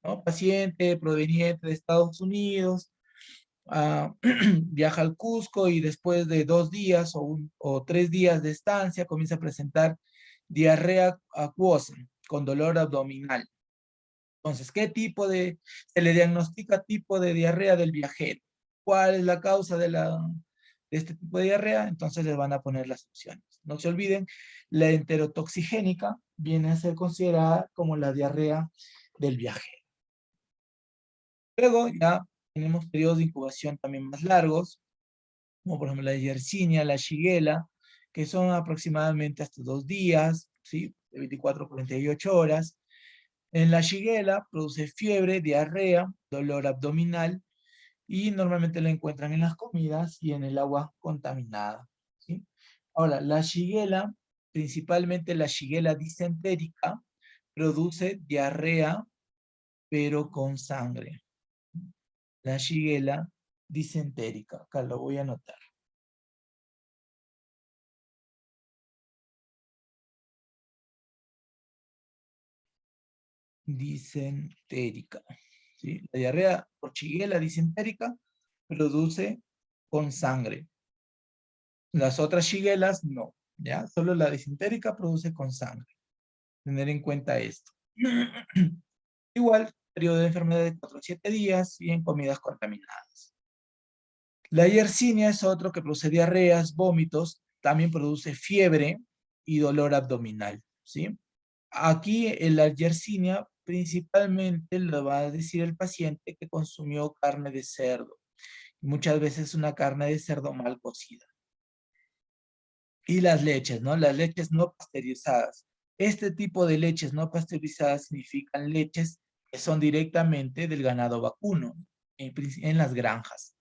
¿no? Paciente proveniente de Estados Unidos, viaja al Cusco y después de 2 días o 3 días de estancia comienza a presentar diarrea acuosa con dolor abdominal. Entonces, se le diagnostica tipo de diarrea del viajero? ¿Cuál es la causa de este tipo de diarrea? Entonces les van a poner las opciones. No se olviden, la enterotoxigénica viene a ser considerada como la diarrea del viajero. Luego ya tenemos periodos de incubación también más largos, como por ejemplo la Yersinia, la Shigella, que son aproximadamente hasta 2 días, ¿sí? De 24 a 48 horas. En la Shigella produce fiebre, diarrea, dolor abdominal y normalmente la encuentran en las comidas y en el agua contaminada, ¿sí? Ahora, la Shigella, principalmente la Shigella disentérica, produce diarrea pero con sangre. La Shigella disentérica, acá lo voy a anotar. Disentérica, ¿sí? La diarrea por Shigella disentérica produce con sangre. Las otras shiguelas no, ¿ya? Solo la disentérica produce con sangre. Tener en cuenta esto. Igual, periodo de enfermedad de 4 a 7 días y en comidas contaminadas. La Yersinia es otro que produce diarreas, vómitos, también produce fiebre y dolor abdominal, ¿sí? Aquí en la Yersinia principalmente le va a decir el paciente que consumió carne de cerdo. Muchas veces una carne de cerdo mal cocida. Y las leches, ¿no? Las leches no pasteurizadas. Este tipo de leches no pasteurizadas significan leches que son directamente del ganado vacuno, en las granjas.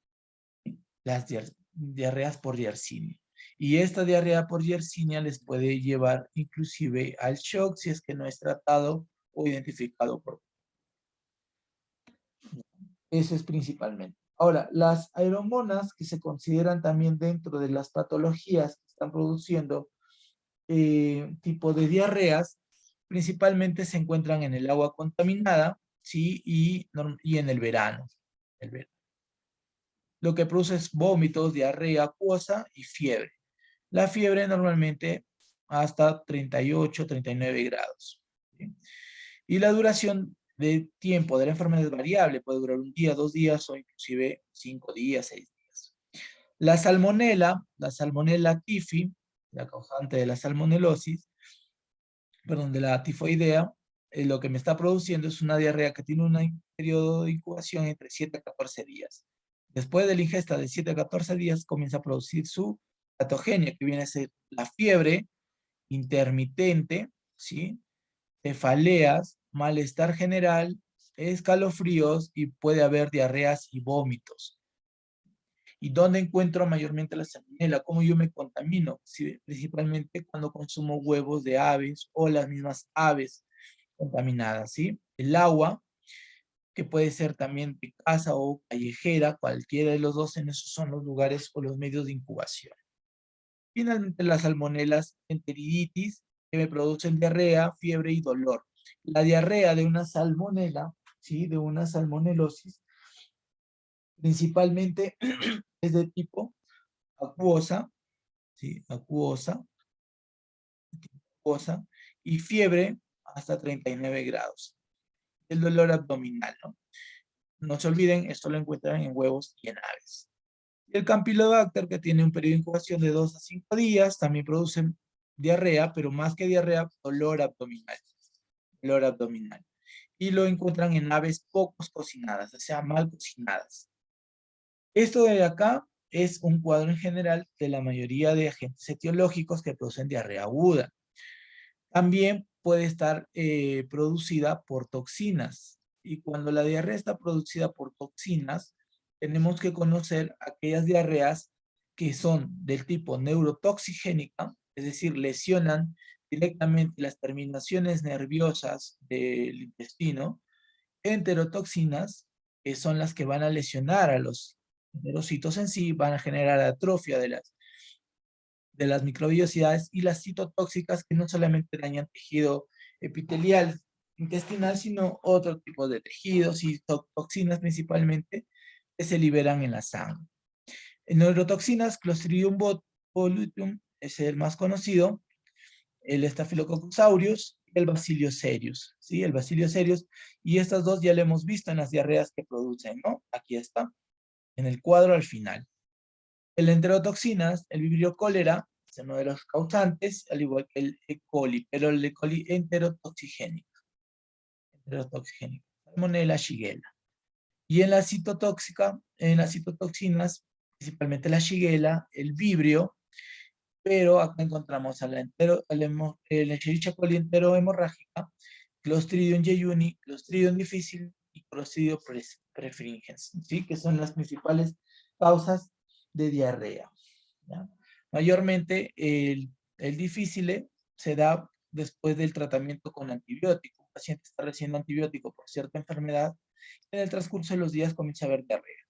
Las diarreas por Yersinia. Y esta diarrea por Yersinia les puede llevar inclusive al shock si es que no es tratado o identificado por. Eso es principalmente. Ahora, las aeromonas que se consideran también dentro de las patologías que están produciendo tipo de diarreas, principalmente se encuentran en el agua contaminada, ¿sí? Y en el verano. Lo que produce es vómitos, diarrea acuosa y fiebre. La fiebre normalmente hasta 38, 39 grados. ¿Sí? Y la duración de tiempo de la enfermedad es variable, puede durar 1 día, 2 días o inclusive 5 días, 6 días. La salmonella typhi, la causante de la salmonelosis, perdón, de la tifoidea, lo que me está produciendo es una diarrea que tiene un periodo de incubación entre 7 a 14 días. Después de la ingesta de 7 a 14 días comienza a producir su patogenia, que viene a ser la fiebre intermitente, ¿sí? Cefaleas, malestar general, escalofríos y puede haber diarreas y vómitos. ¿Y dónde encuentro mayormente la salmonela? ¿Cómo yo me contamino? Sí, principalmente cuando consumo huevos de aves o las mismas aves contaminadas, ¿sí? El agua, que puede ser también de casa o callejera, cualquiera de los dos, en esos son los lugares o los medios de incubación. Finalmente, las salmonelas enteriditis, que me producen diarrea, fiebre y dolor. La diarrea de una salmonela, ¿sí? De una salmonelosis, principalmente es de tipo acuosa, ¿sí? Acuosa, y fiebre hasta 39 grados. El dolor abdominal, ¿no? No se olviden, esto lo encuentran en huevos y en aves. Y el Campylobacter, que tiene un periodo de incubación de 2 a 5 días, también produce diarrea, pero más que diarrea, dolor abdominal. Dolor abdominal. Y lo encuentran en aves poco cocinadas, o sea, mal cocinadas. Esto de acá es un cuadro en general de la mayoría de agentes etiológicos que producen diarrea aguda. También puede estar producida por toxinas. Y cuando la diarrea está producida por toxinas, tenemos que conocer aquellas diarreas que son del tipo neurotoxigénica, es decir, lesionan directamente las terminaciones nerviosas del intestino, enterotoxinas, que son las que van a lesionar a los enterocitos en sí, van a generar atrofia de las microbiosidades, y las citotóxicas, que no solamente dañan tejido epitelial intestinal, sino otro tipo de tejidos y toxinas principalmente que se liberan en la sangre. En neurotoxinas, Clostridium botulinum es el más conocido, el Staphylococcus aureus y el Bacillus cereus, ¿sí? El Bacillus cereus, y estas dos ya lo hemos visto en las diarreas que producen, ¿no? Aquí está, en el cuadro al final. El enterotoxinas, el Vibrio cólera, es uno de los causantes, al igual que el E. coli, pero el E. coli enterotoxigénico. Salmonella, Shigella. Y en la citotóxica, en las citotoxinas, principalmente la Shigella, el Vibrio, pero acá encontramos a la Escherichia coli enterohemorrágica, Clostridium jejuni, Clostridium difficile y Clostridium perfringens, ¿sí? Que son las principales causas de diarrea, ¿ya? Mayormente el difícil se da después del tratamiento con antibiótico. Un paciente está recibiendo antibiótico por cierta enfermedad, en el transcurso de los días comienza a haber diarrea.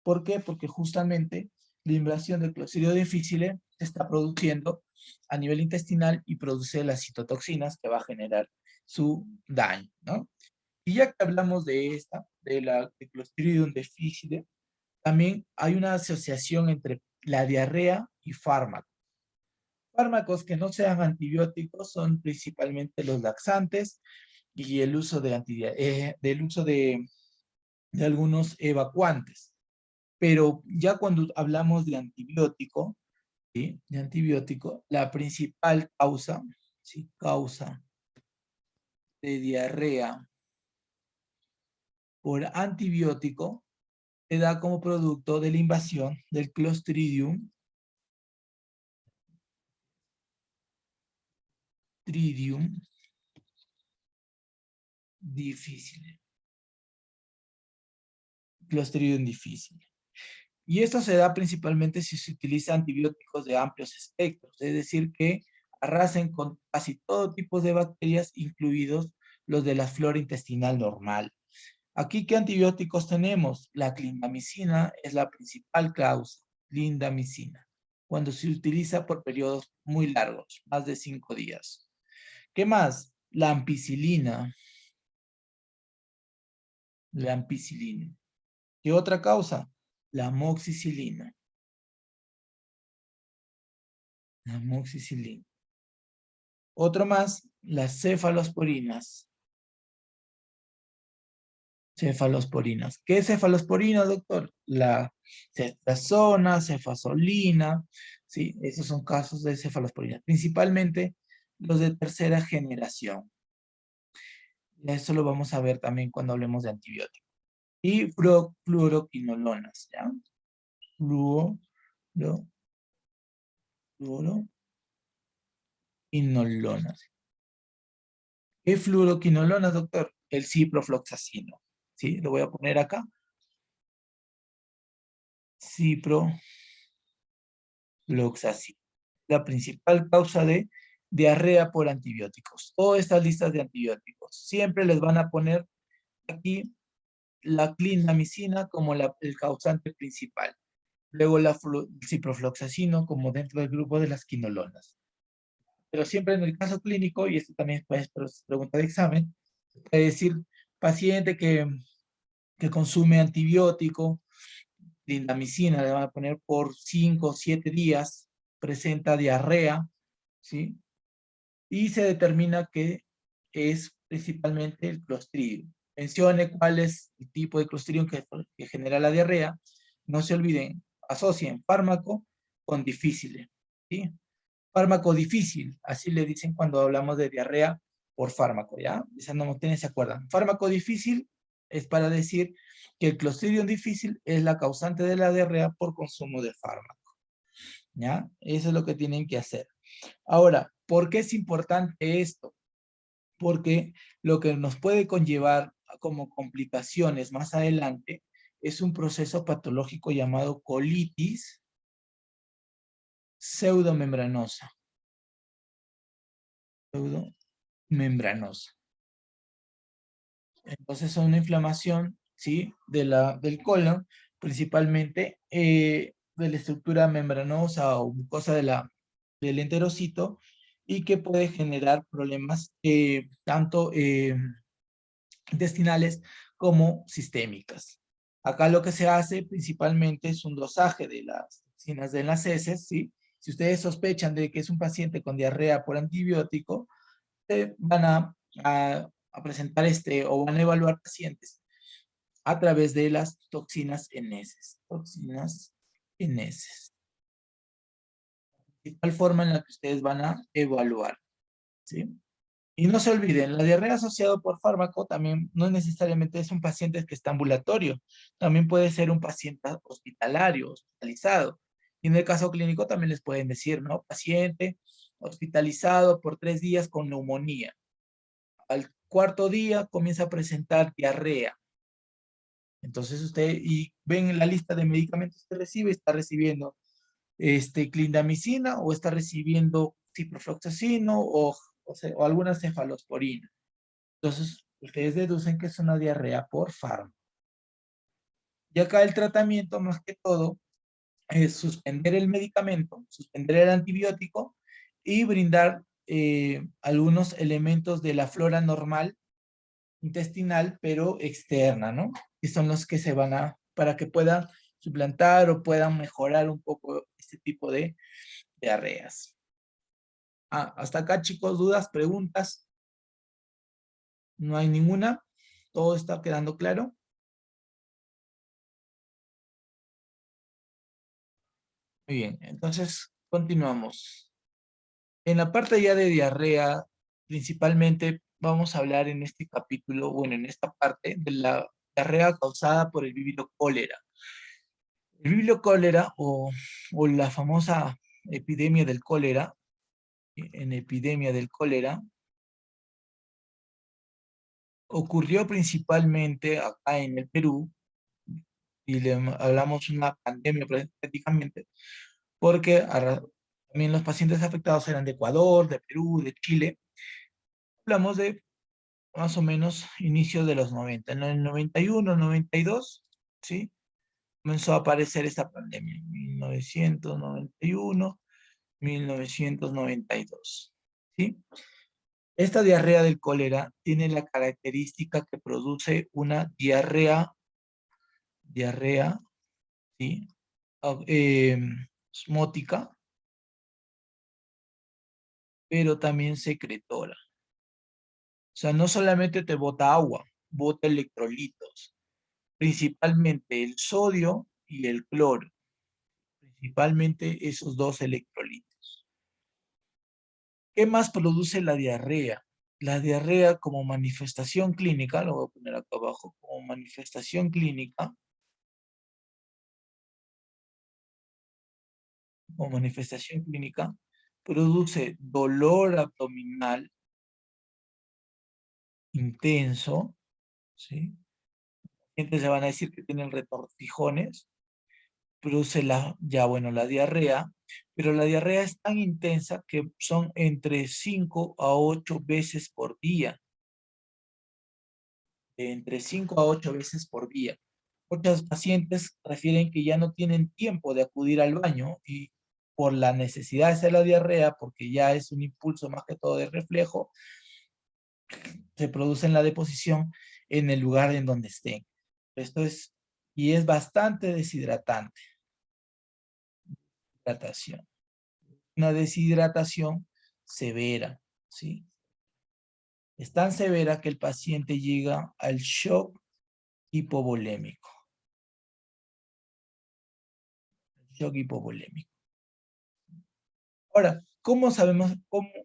¿Por qué? Porque justamente la invasión del Clostridio difficile se está produciendo a nivel intestinal y produce las citotoxinas que va a generar su daño, ¿no? Y ya que hablamos de esta, de la de Clostridium difficile, también hay una asociación entre la diarrea y fármacos. Fármacos que no sean antibióticos son principalmente los laxantes y el uso de algunos evacuantes. Pero ya cuando hablamos de antibiótico, ¿sí? De antibiótico, la principal causa, ¿sí? Causa de diarrea por antibiótico se da como producto de la invasión del Clostridium difficile. Clostridium difficile. Y esto se da principalmente si se utiliza antibióticos de amplios espectros, es decir, que arrasen con casi todo tipo de bacterias, incluidos los de la flora intestinal normal. Aquí, ¿qué antibióticos tenemos? La clindamicina es la principal causa, clindamicina, cuando se utiliza por periodos muy largos, más de 5 días. ¿Qué más? La ampicilina. La ampicilina. ¿Qué otra causa? La amoxicilina. La amoxicilina. Otro más, las cefalosporinas. Cefalosporinas. ¿Qué es cefalosporina, doctor? La ceftriaxona, cefasolina, ¿sí? Esos son casos de cefalosporina. Principalmente los de tercera generación. Eso lo vamos a ver también cuando hablemos de antibióticos. Y fluoroquinolonas, ¿ya? Fluoro, fluoroquinolonas. ¿Qué fluoroquinolonas, doctor? El ciprofloxacino. ¿Sí? Lo voy a poner acá. Ciprofloxacino. La principal causa de diarrea por antibióticos. Todas estas listas de antibióticos. Siempre les van a poner aquí la clindamicina como el causante principal. Luego la ciprofloxacino como dentro del grupo de las quinolonas. Pero siempre en el caso clínico, y esto también es pregunta de examen, puede decir paciente que consume antibiótico, clindamicina, le van a poner por 5 o 7 días, presenta diarrea, ¿sí? Y se determina que es principalmente el Clostridium. Mencione cuál es el tipo de Clostridium que genera la diarrea. No se olviden, asocien fármaco con difícil, ¿sí? Fármaco difícil, así le dicen cuando hablamos de diarrea por fármaco, ¿ya? Esa no tienen, se acuerdan. Fármaco difícil es para decir que el Clostridium difícil es la causante de la diarrea por consumo de fármaco, ¿ya? Eso es lo que tienen que hacer. Ahora, ¿por qué es importante esto? Porque lo que nos puede conllevar como complicaciones más adelante es un proceso patológico llamado colitis pseudomembranosa. Pseudomembranosa. Entonces son una inflamación, ¿sí? Del colon, principalmente de la estructura membranosa o mucosa del enterocito, y que puede generar problemas tanto intestinales como sistémicas. Acá lo que se hace principalmente es un dosaje de las toxinas de las heces, ¿sí? Si ustedes sospechan de que es un paciente con diarrea por antibiótico, van a presentar o van a evaluar pacientes a través de las toxinas en heces. Toxinas en heces. De tal forma en la que ustedes van a evaluar, ¿sí? Y no se olviden, la diarrea asociada por fármaco también no necesariamente es un paciente que está ambulatorio, también puede ser un paciente hospitalario, hospitalizado. Y en el caso clínico también les pueden decir, ¿no? Paciente hospitalizado por 3 días con neumonía. Al cuarto día comienza a presentar diarrea. Entonces usted, y ven la lista de medicamentos que recibe, está recibiendo clindamicina o está recibiendo ciprofloxacino o alguna cefalosporina. Entonces, ustedes deducen que es una diarrea por fármaco. Y acá el tratamiento, más que todo, es suspender el medicamento, suspender el antibiótico y brindar algunos elementos de la flora normal intestinal, pero externa, ¿no? Que son los que se van para que puedan suplantar o puedan mejorar un poco este tipo de diarreas. Hasta acá, chicos, dudas, preguntas. No hay ninguna. Todo está quedando claro. Muy bien, entonces continuamos. En la parte ya de diarrea, principalmente vamos a hablar en este capítulo, bueno, en esta parte de la diarrea causada por el vibrio cólera. El vibrio cólera o la famosa epidemia del cólera, en epidemia del cólera, ocurrió principalmente acá en el Perú, y hablamos una pandemia prácticamente, porque también los pacientes afectados eran de Ecuador, de Perú, de Chile. Hablamos de más o menos inicio de los 90. En el 91, 92, ¿sí? Comenzó a aparecer esta pandemia. 1991, 1992, ¿sí? Esta diarrea del cólera tiene la característica que produce una diarrea, ¿sí? Osmótica, pero también secretora. O sea, no solamente te bota agua, bota electrolitos, principalmente el sodio y el cloro, principalmente esos dos electrolitos. ¿Qué más produce la diarrea? La diarrea como manifestación clínica, lo voy a poner acá abajo, como manifestación clínica, produce dolor abdominal intenso, ¿sí? Gente se van a decir que tienen retortijones, produce la diarrea, pero la diarrea es tan intensa que son entre 5 a 8 veces por día. Entre 5 a 8 veces por día. Muchos pacientes refieren que ya no tienen tiempo de acudir al baño y por la necesidad de hacer la diarrea, porque ya es un impulso más que todo de reflejo, se produce en la deposición en el lugar en donde estén. Y es bastante deshidratante. Hidratación. Una deshidratación severa, ¿sí? Es tan severa que el paciente llega al shock hipovolémico. Shock hipovolémico. Ahora, ¿cómo sabemos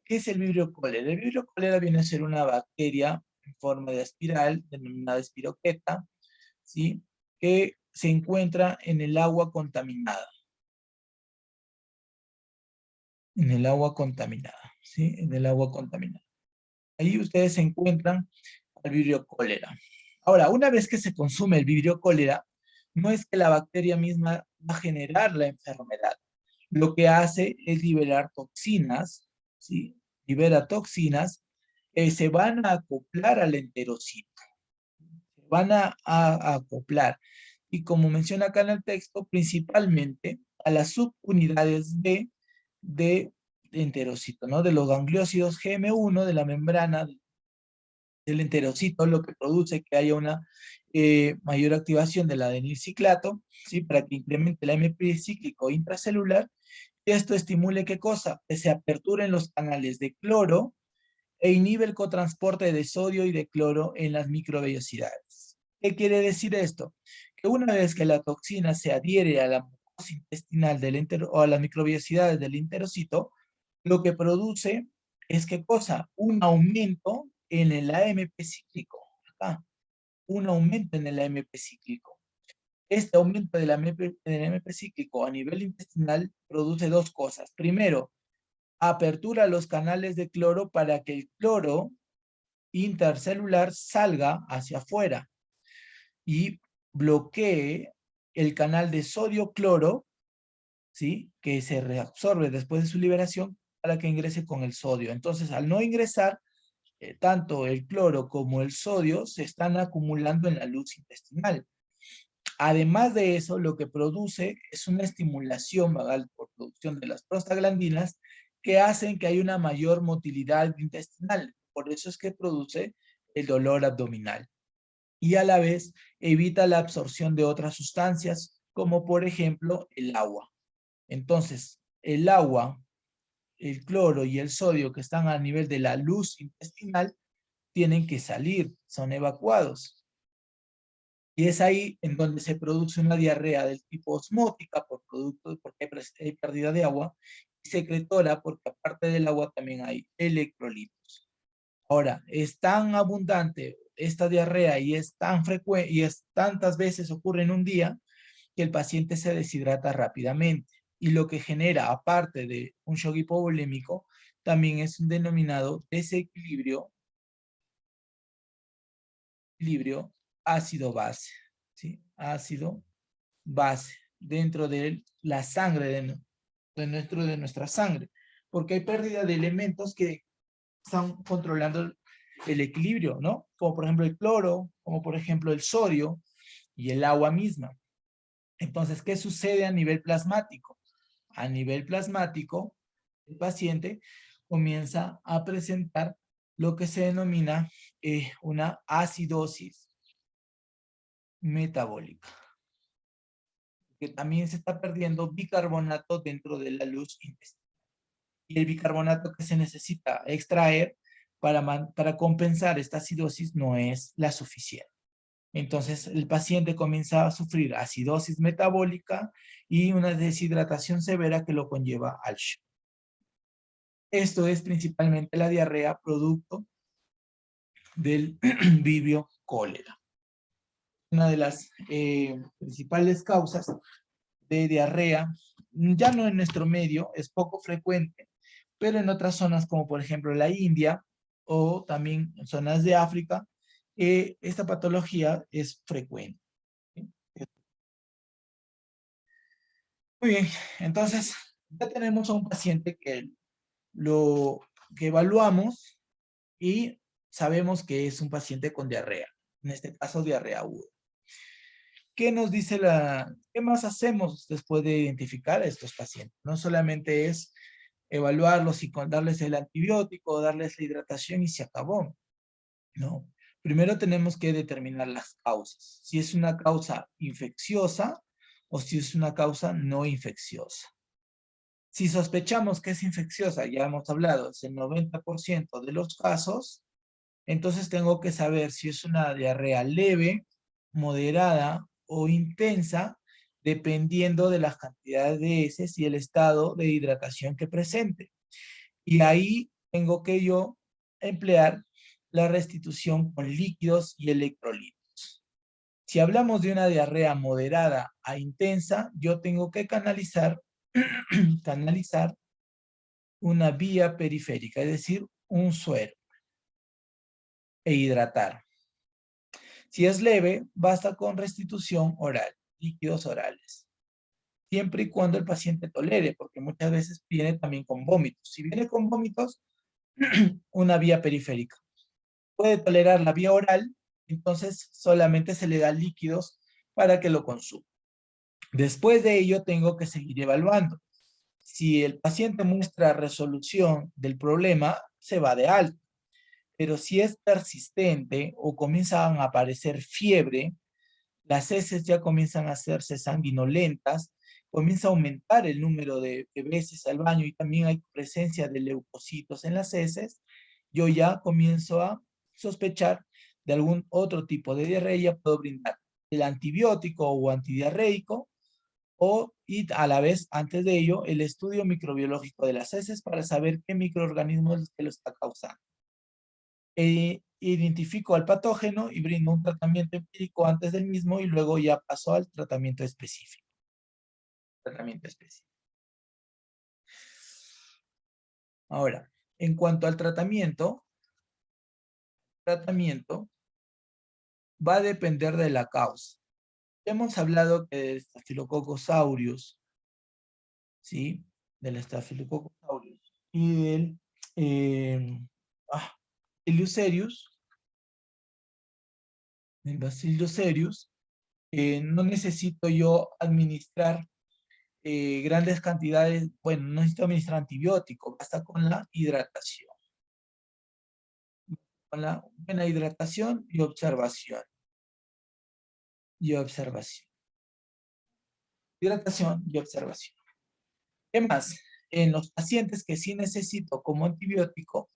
qué es el vibrio cólera? El vibrio cólera viene a ser una bacteria en forma de espiral, denominada espiroqueta, ¿sí? Que se encuentra en el agua contaminada. En el agua contaminada, ¿sí? En el agua contaminada. Ahí ustedes se encuentran el vibrio cólera. Ahora, una vez que se consume el vibrio cólera, no es que la bacteria misma va a generar la enfermedad. Lo que hace es liberar toxinas, ¿sí? Libera toxinas que se van a acoplar al enterocito. Se van a acoplar. Y como menciona acá en el texto, principalmente a las subunidades de enterocito, ¿no? De los gangliósidos GM1 de la membrana del enterocito, lo que produce que haya una mayor activación del adenilciclato, ¿sí? Para que incremente el AMP cíclico intracelular, y esto estimule ¿qué cosa? Que se aperturen los canales de cloro e inhibe el cotransporte de sodio y de cloro en las microvellosidades. ¿Qué quiere decir esto? Que una vez que la toxina se adhiere a la mucosa intestinal o a las microvellosidades del enterocito, lo que produce es ¿qué cosa? Un aumento en el AMP cíclico. Acá, un aumento en el AMP cíclico. Este aumento del AMP cíclico a nivel intestinal produce dos cosas. Primero, apertura los canales de cloro para que el cloro intercelular salga hacia afuera y bloquee el canal de sodio-cloro, ¿sí? Que se reabsorbe después de su liberación para que ingrese con el sodio. Entonces, al no ingresar, tanto el cloro como el sodio se están acumulando en la luz intestinal. Además de eso, lo que produce es una estimulación vagal por producción de las prostaglandinas que hacen que haya una mayor motilidad intestinal. Por eso es que produce el dolor abdominal. Y a la vez evita la absorción de otras sustancias, como por ejemplo el agua. Entonces, el agua, el cloro y el sodio que están a nivel de la luz intestinal tienen que salir, son evacuados. Y es ahí en donde se produce una diarrea del tipo osmótica porque hay pérdida de agua, y secretora porque aparte del agua también hay electrolitos. Ahora, es tan abundante esta diarrea y es tan frecuente y es tantas veces ocurre en un día que el paciente se deshidrata rápidamente. Y lo que genera, aparte de un shock hipovolémico, también es un denominado desequilibrio equilibrio ácido-base, ¿sí? Ácido-base dentro de la sangre, de nuestra sangre, porque hay pérdida de elementos que están controlando el equilibrio, ¿no? Como por ejemplo el cloro, como por ejemplo el sodio y el agua misma. Entonces, ¿qué sucede a nivel plasmático? A nivel plasmático, el paciente comienza a presentar lo que se denomina una acidosis metabólica, que también se está perdiendo bicarbonato dentro de la luz intestinal. Y el bicarbonato que se necesita extraer para compensar esta acidosis no es la suficiente. Entonces el paciente comienza a sufrir acidosis metabólica y una deshidratación severa que lo conlleva al shock. Esto es principalmente la diarrea producto del vibrio cólera. Una de las principales causas de diarrea, ya no en nuestro medio, es poco frecuente, pero en otras zonas como por ejemplo la India o también en zonas de África, esta patología es frecuente. Muy bien, entonces ya tenemos a un paciente que lo que evaluamos y sabemos que es un paciente con diarrea, en este caso diarrea aguda. ¿Qué nos dice qué más hacemos después de identificar a estos pacientes? No solamente es evaluarlos y darles el antibiótico, darles la hidratación y se acabó. No. Primero tenemos que determinar las causas. Si es una causa infecciosa o si es una causa no infecciosa. Si sospechamos que es infecciosa, ya hemos hablado, es el 90% de los casos, entonces tengo que saber si es una diarrea leve, moderada o intensa, dependiendo de las cantidades de heces y el estado de hidratación que presente. Y ahí tengo que yo emplear la restitución con líquidos y electrolitos. Si hablamos de una diarrea moderada a intensa, yo tengo que canalizar una vía periférica, es decir, un suero, e hidratar. Si es leve, basta con restitución oral. líquidos orales, siempre y cuando el paciente tolere, porque muchas veces viene también con vómitos. Si viene con vómitos, una vía periférica. Puede tolerar la vía oral, entonces solamente se le da líquidos para que lo consuma. Después de ello tengo que seguir evaluando. Si el paciente muestra resolución del problema, se va de alta. Pero si es persistente o comienzan a aparecer fiebre, las heces ya comienzan a hacerse sanguinolentas, comienza a aumentar el número de veces al baño y también hay presencia de leucocitos en las heces, yo ya comienzo a sospechar de algún otro tipo de diarrea, puedo brindar el antibiótico o antidiarreico, y a la vez, antes de ello, el estudio microbiológico de las heces para saber qué microorganismo es el que lo está causando. Identifico al patógeno y brindo un tratamiento empírico antes del mismo y luego ya paso al tratamiento específico. Ahora, en cuanto al tratamiento va a depender de la causa. Hemos hablado que del Staphylococcus aureus, ¿sí? Del Staphylococcus aureus y del Bacillus cereus, del Bacillus cereus, no necesito yo administrar grandes cantidades, bueno, no necesito administrar antibióticos, basta con la hidratación. Con la buena hidratación y observación. Hidratación y observación. ¿Qué más? En los pacientes que sí necesito como antibiótico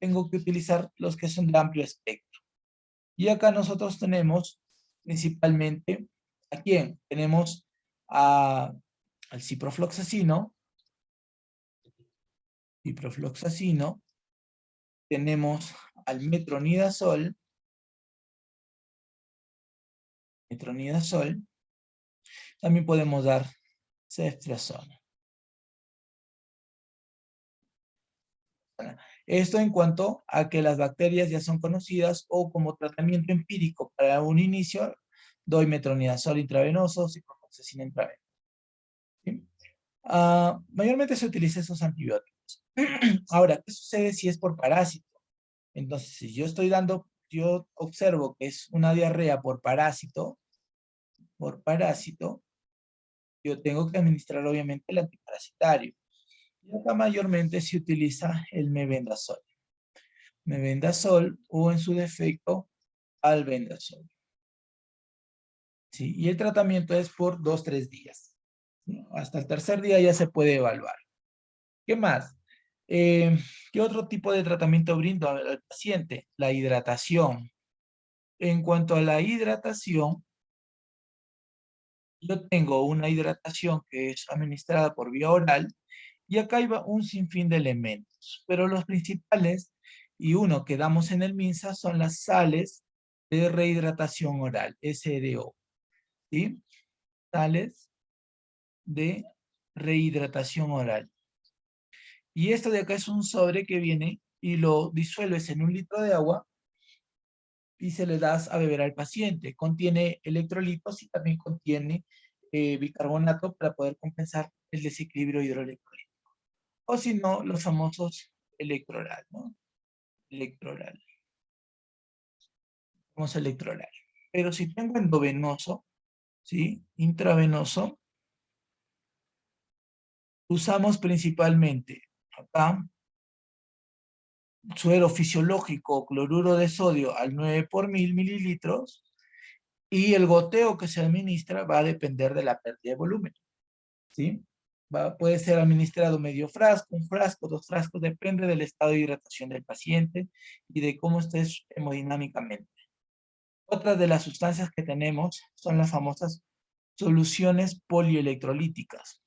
tengo que utilizar los que son de amplio espectro. Y acá nosotros tenemos principalmente, ¿a quién? Tenemos al ciprofloxacino, tenemos al metronidazol, también podemos dar ceftriaxona. Esto en cuanto a que las bacterias ya son conocidas o como tratamiento empírico para un inicio, doy metronidazol intravenoso, ciprofloxacina intravenosa. ¿Sí? Mayormente se utilizan esos antibióticos. Ahora, ¿qué sucede si es por parásito? Entonces, si yo yo observo que es una diarrea por parásito, yo tengo que administrar obviamente el antiparasitario. Y acá mayormente se utiliza el mebendazol. Mebendazol o en su defecto albendazol. ¿Sí? Y el tratamiento es por 2-3 días. ¿Sí? Hasta el tercer día ya se puede evaluar. ¿Qué más? ¿Qué otro tipo de tratamiento brindo al paciente? La hidratación. En cuanto a la hidratación, yo tengo una hidratación que es administrada por vía oral y acá hay un sinfín de elementos, pero los principales y uno que damos en el MINSA son las sales de rehidratación oral, SDO, ¿sí? Sales de rehidratación oral. Y esto de acá es un sobre que viene y lo disuelves en 1 litro de agua y se le das a beber al paciente. Contiene electrolitos y también contiene bicarbonato para poder compensar el desequilibrio hidroelectrólico. O si no, los famosos electroral, ¿no? Electroral. Famoso electroral. Pero si tengo endovenoso, ¿sí? Intravenoso, usamos principalmente acá suero fisiológico, cloruro de sodio al 9 por 1000 mililitros, y el goteo que se administra va a depender de la pérdida de volumen, ¿sí? Puede ser administrado medio frasco, 1 frasco, 2 frascos, depende del estado de hidratación del paciente y de cómo estés hemodinámicamente. Otra de las sustancias que tenemos son las famosas soluciones polielectrolíticas,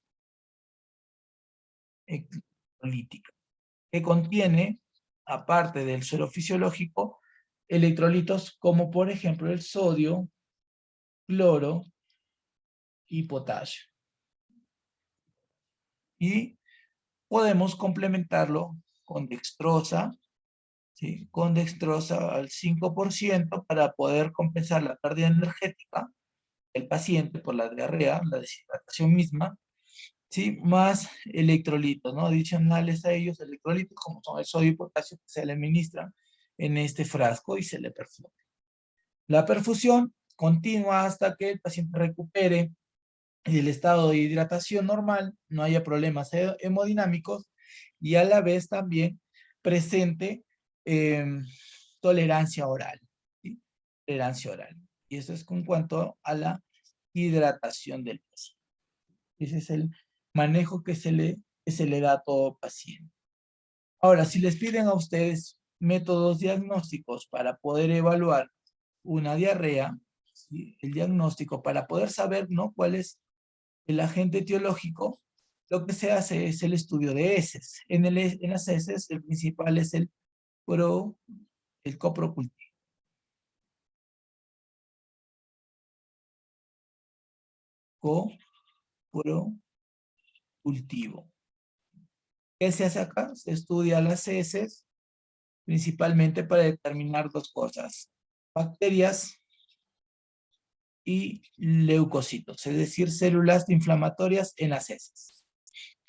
que contiene, aparte del suero fisiológico, electrolitos como por ejemplo el sodio, cloro y potasio. Y podemos complementarlo con dextrosa, ¿sí? Con dextrosa al 5% para poder compensar la pérdida energética el paciente por la diarrea, la deshidratación misma, ¿sí? Más electrolitos, ¿no? Adicionales a ellos, electrolitos como son el sodio y potasio que se le administran en este frasco y se le perfusiona. La perfusión continua hasta que el paciente recupere el estado de hidratación normal, no haya problemas hemodinámicos y a la vez también presente tolerancia oral, ¿sí? Tolerancia oral. Y eso es con cuanto a la hidratación del paciente. Ese es el manejo que se le da a todo paciente. Ahora, si les piden a ustedes métodos diagnósticos para poder evaluar una diarrea, ¿sí? El diagnóstico para poder saber, ¿no?, cuál es el agente etiológico, lo que se hace es el estudio de heces. En las heces, el principal es el coprocultivo. Coprocultivo. ¿Qué se hace acá? Se estudia las heces principalmente para determinar dos cosas: bacterias y leucocitos, es decir, células inflamatorias en las heces.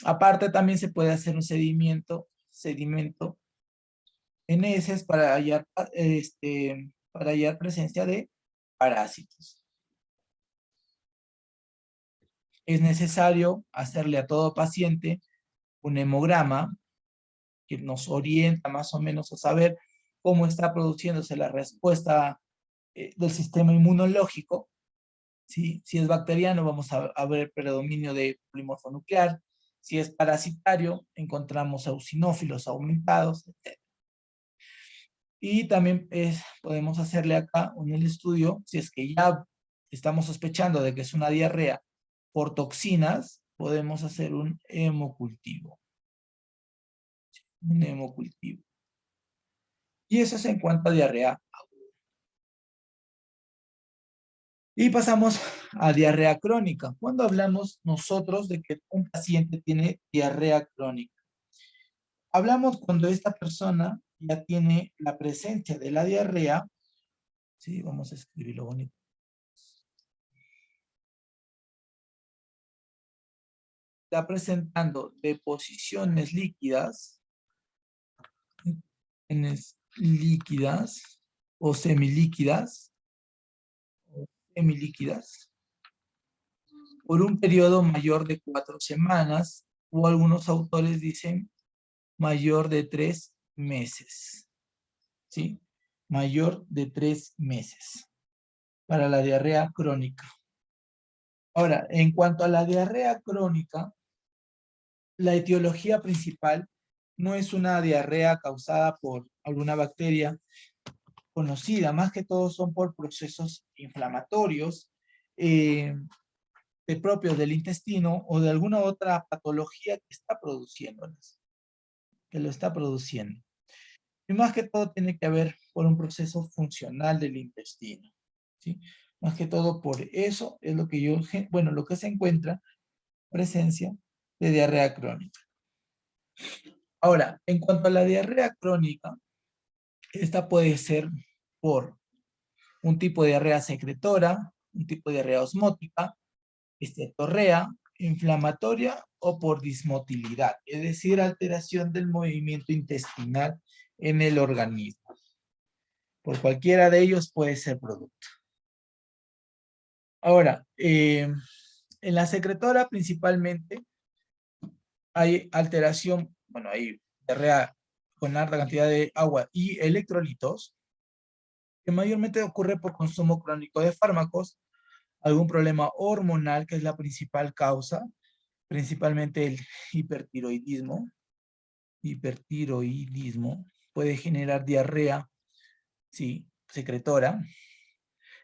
Aparte, también se puede hacer un sedimento en heces para hallar presencia de parásitos. Es necesario hacerle a todo paciente un hemograma que nos orienta más o menos a saber cómo está produciéndose la respuesta del sistema inmunológico. ¿Sí? Si es bacteriano, vamos a ver predominio de polimorfo nuclear. Si es parasitario, encontramos eosinófilos aumentados, etc. Y también podemos hacerle acá en el estudio, si es que ya estamos sospechando de que es una diarrea por toxinas, podemos hacer un hemocultivo. Un hemocultivo. Y eso es en cuanto a diarrea. Y pasamos a diarrea crónica. Cuando hablamos nosotros de que un paciente tiene diarrea crónica, hablamos cuando esta persona ya tiene la presencia de la diarrea. Sí, vamos a escribirlo bonito. Está presentando deposiciones líquidas, líquidas o semilíquidas, por un periodo mayor de 4 semanas, o algunos autores dicen mayor de 3 meses. ¿Sí? Mayor de 3 meses para la diarrea crónica. Ahora, en cuanto a la diarrea crónica, la etiología principal no es una diarrea causada por alguna bacteria conocida, más que todo son por procesos inflamatorios propios del intestino o de alguna otra patología que está produciéndolas, que lo está produciendo. Y más que todo tiene que ver por un proceso funcional del intestino, ¿sí? Más que todo por eso es lo que lo que se encuentra presencia de diarrea crónica. Ahora, en cuanto a la diarrea crónica, esta puede ser por un tipo de diarrea secretora, un tipo de diarrea osmótica, esteatorrea, inflamatoria o por dismotilidad, es decir, alteración del movimiento intestinal en el organismo. Por cualquiera de ellos puede ser producto. Ahora, en la secretora principalmente hay alteración, hay diarrea con alta cantidad de agua y electrolitos, que mayormente ocurre por consumo crónico de fármacos, algún problema hormonal, que es la principal causa, principalmente el hipertiroidismo. Hipertiroidismo puede generar diarrea, sí, secretora.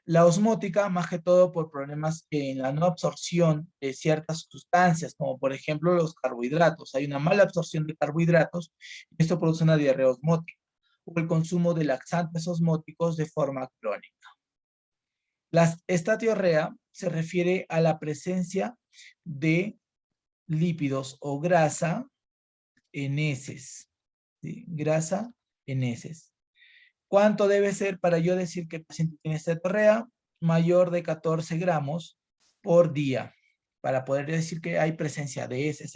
La osmótica, más que todo por problemas en la no absorción de ciertas sustancias, como por ejemplo los carbohidratos. Hay una mala absorción de carbohidratos y esto produce una diarrea osmótica, o el consumo de laxantes osmóticos de forma crónica. La estatiorrea se refiere a la presencia de lípidos o grasa en heces. ¿Sí? Grasa en heces. ¿Cuánto debe ser para yo decir que el paciente tiene estatiorrea? mayor de 14 gramos por día, para poder decir que hay presencia de heces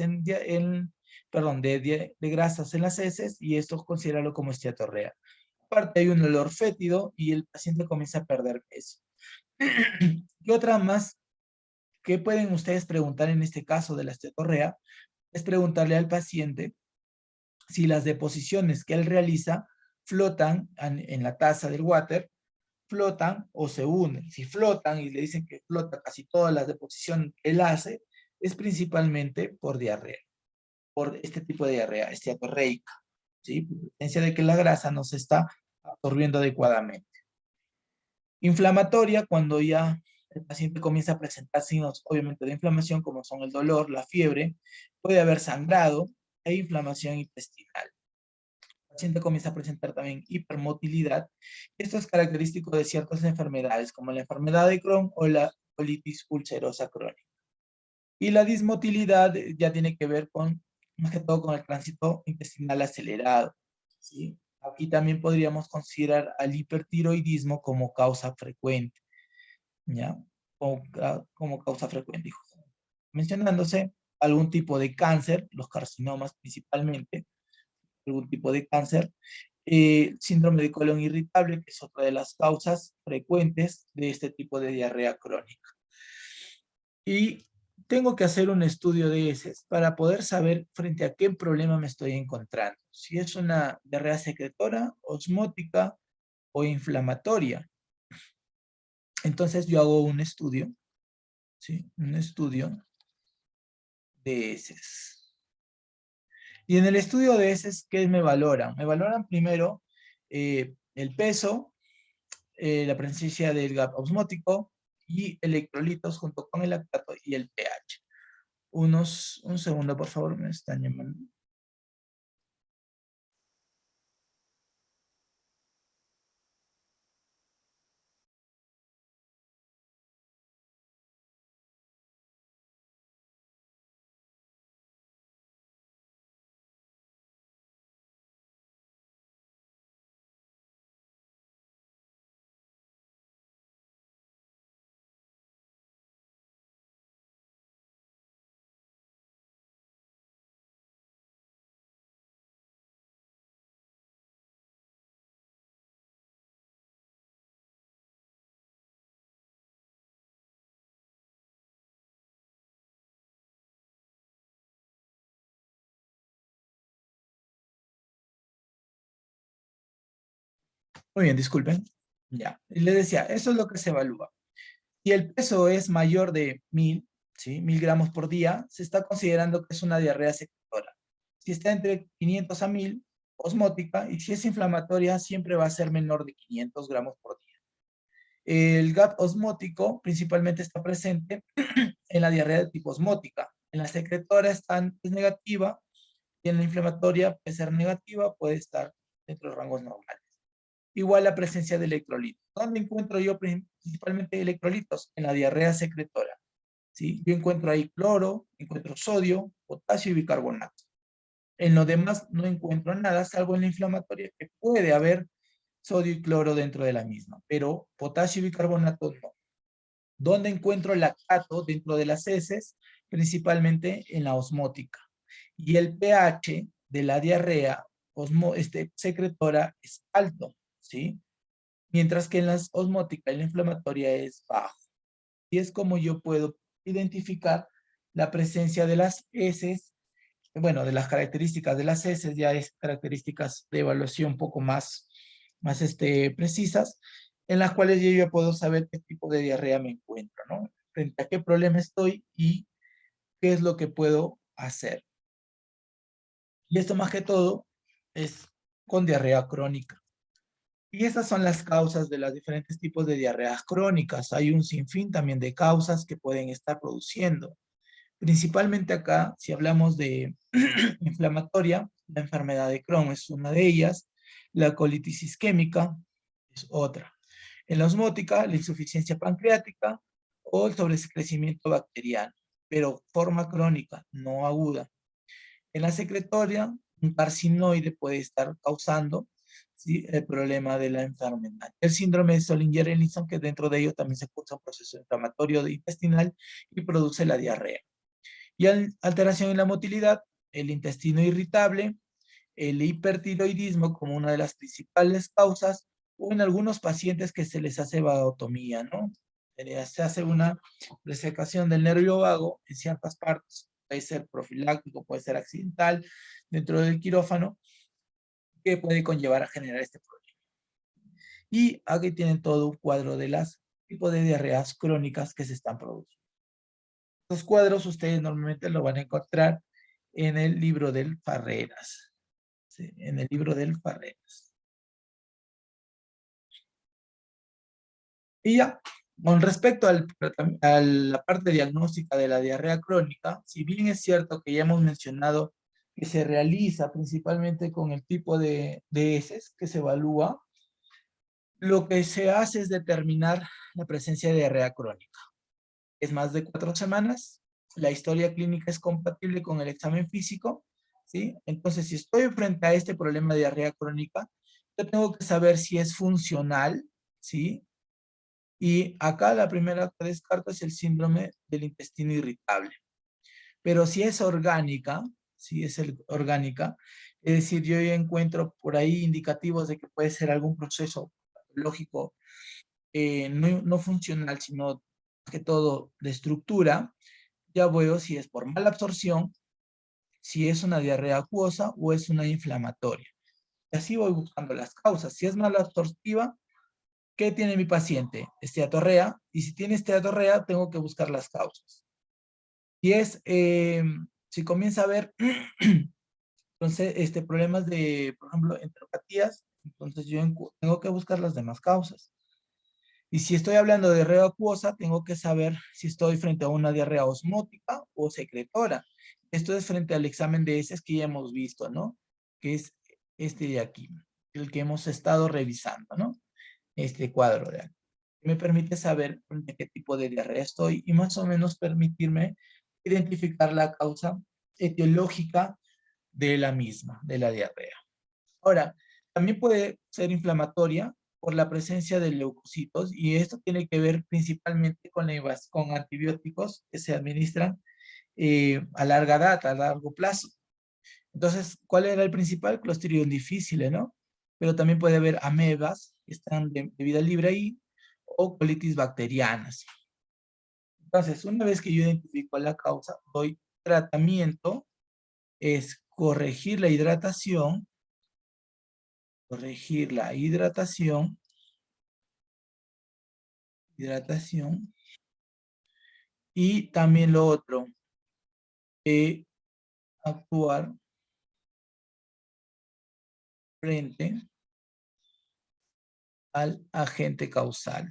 perdón, de grasas en las heces, y esto considéralo como esteatorrea. Aparte hay un olor fétido y el paciente comienza a perder peso. ¿Qué otra más que pueden ustedes preguntar en este caso de la esteatorrea? Es preguntarle al paciente si las deposiciones que él realiza flotan en la taza del water, flotan o se unen. Si flotan y le dicen que flota casi todas las deposiciones que él hace, es principalmente por diarrea, por este tipo de diarrea esteatorreica, ¿sí? Por presencia de que la grasa no se está absorbiendo adecuadamente. Inflamatoria, cuando ya el paciente comienza a presentar signos, obviamente, de inflamación, como son el dolor, la fiebre, puede haber sangrado e inflamación intestinal. El paciente comienza a presentar también hipermotilidad. Esto es característico de ciertas enfermedades, como la enfermedad de Crohn o la colitis ulcerosa crónica. Y la dismotilidad ya tiene que ver con, más que todo, con el tránsito intestinal acelerado, ¿sí? Aquí también podríamos considerar al hipertiroidismo como causa frecuente, ¿ya? Como causa frecuente, hijo. Mencionándose algún tipo de cáncer, los carcinomas principalmente, algún tipo de cáncer, síndrome de colon irritable, que es otra de las causas frecuentes de este tipo de diarrea crónica. Y tengo que hacer un estudio de heces para poder saber frente a qué problema me estoy encontrando. Si es una diarrea secretora, osmótica o inflamatoria. Entonces yo hago un estudio, ¿sí? Un estudio de heces. Y en el estudio de heces, ¿qué me valoran? Me valoran primero el peso, la presencia del GAP osmótico y electrolitos junto con el lactato y el pH. Un segundo, por favor, me están llamando. Muy bien, disculpen. Ya, y les decía, eso es lo que se evalúa. Si el peso es mayor de 1000, ¿sí? 1000 gramos por día, se está considerando que es una diarrea secretora. Si está entre 500 a 1000, osmótica, y si es inflamatoria, siempre va a ser menor de 500 gramos por día. El GAP osmótico principalmente está presente en la diarrea de tipo osmótica. En la secretora es negativa, y en la inflamatoria puede ser negativa, puede estar dentro de rangos normales. Igual la presencia de electrolitos. ¿Dónde encuentro yo principalmente electrolitos? En la diarrea secretora, ¿sí? Yo encuentro ahí cloro, encuentro sodio, potasio y bicarbonato. En lo demás no encuentro nada, salvo en la inflamatoria, que puede haber sodio y cloro dentro de la misma, pero potasio y bicarbonato no. ¿Dónde encuentro lactato dentro de las heces? Principalmente en la osmótica. Y el pH de la diarrea secretora es alto, ¿sí? Mientras que en las osmótica y la inflamatoria es bajo. Y es como yo puedo identificar la presencia de las heces, bueno, de las características de las heces, ya es características de evaluación un poco más precisas, en las cuales yo ya puedo saber qué tipo de diarrea me encuentro, ¿no? Frente a qué problema estoy y qué es lo que puedo hacer. Y esto más que todo es con diarrea crónica. Y estas son las causas de los diferentes tipos de diarreas crónicas. Hay un sinfín también de causas que pueden estar produciendo. Principalmente acá, si hablamos de inflamatoria, la enfermedad de Crohn es una de ellas, la colitis isquémica es otra. En la osmótica, la insuficiencia pancreática o el sobrecrecimiento bacteriano, pero forma crónica, no aguda. En la secretoria, un carcinoide puede estar causando ¿sí? El problema de la enfermedad. El síndrome de Zollinger-Ellison, que dentro de ello también se cursa un proceso inflamatorio intestinal y produce la diarrea. Y alteración en la motilidad, el intestino irritable, el hipertiroidismo como una de las principales causas, o en algunos pacientes que se les hace vagotomía, ¿no? Se hace una resecación del nervio vago en ciertas partes, puede ser profiláctico, puede ser accidental, dentro del quirófano, que puede conllevar a generar este problema. Y aquí tienen todo un cuadro de las tipos de diarreas crónicas que se están produciendo. Estos cuadros ustedes normalmente lo van a encontrar en el libro del Farreras. ¿Sí? En el libro del Farreras. Y ya, con respecto a la parte diagnóstica de la diarrea crónica, si bien es cierto que ya hemos mencionado que se realiza principalmente con el tipo de heces que se evalúa, lo que se hace es determinar la presencia de diarrea crónica. Es más de 4 semanas, la historia clínica es compatible con el examen físico, ¿sí? Entonces, si estoy frente a este problema de diarrea crónica, yo tengo que saber si es funcional, ¿sí? Y acá la primera que descarto es el síndrome del intestino irritable. Pero si es orgánica, si es orgánica, es decir, yo ya encuentro por ahí indicativos de que puede ser algún proceso patológico no funcional, sino que todo de estructura, ya veo si es por mala absorción, si es una diarrea acuosa o es una inflamatoria. Y así voy buscando las causas. Si es mala absortiva, ¿qué tiene mi paciente? Esteatorrea, y si tiene esteatorrea, tengo que buscar las causas. Y si comienza a haber entonces, problemas de, por ejemplo, enteropatías, entonces yo tengo que buscar las demás causas. Y si estoy hablando de diarrea acuosa, tengo que saber si estoy frente a una diarrea osmótica o secretora. Esto es frente al examen de heces que ya hemos visto, ¿no? Que es este de aquí, el que hemos estado revisando, ¿no? Este cuadro de aquí. Me permite saber de qué tipo de diarrea estoy y más o menos permitirme identificar la causa etiológica de la misma, de la diarrea. Ahora, también puede ser inflamatoria por la presencia de leucocitos y esto tiene que ver principalmente con antibióticos que se administran a larga data, a largo plazo. Entonces, ¿cuál era el principal? Clostridium difficile, ¿no? Pero también puede haber amebas que están de vida libre ahí o colitis bacterianas. Entonces, una vez que yo identifico la causa, doy tratamiento, es corregir la hidratación, y también lo otro, actuar frente al agente causal.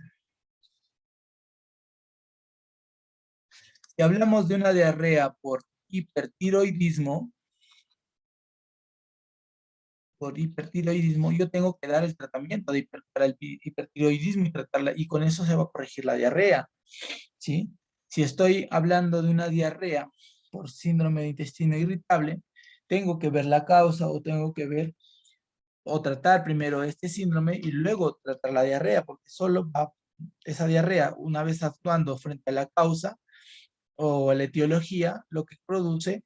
Si hablamos de una diarrea por hipertiroidismo, yo tengo que dar el tratamiento para el hipertiroidismo y tratarla, y con eso se va a corregir la diarrea, ¿sí? Si estoy hablando de una diarrea por síndrome de intestino irritable, tengo que ver la causa o tengo que ver o tratar primero este síndrome y luego tratar la diarrea, porque solo va esa diarrea, una vez actuando frente a la causa o a la etiología, lo que produce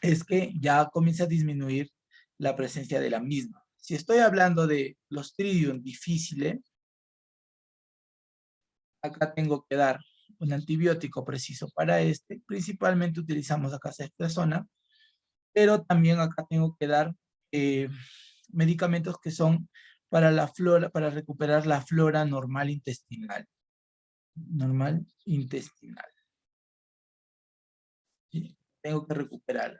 es que ya comienza a disminuir la presencia de la misma. Si estoy hablando de Clostridium difficile, acá tengo que dar un antibiótico preciso para este. Principalmente utilizamos acá ceftriaxona, pero también acá tengo que dar medicamentos que son para la flora, para recuperar la flora normal intestinal. Normal intestinal. ¿Sí? Tengo que recuperarla.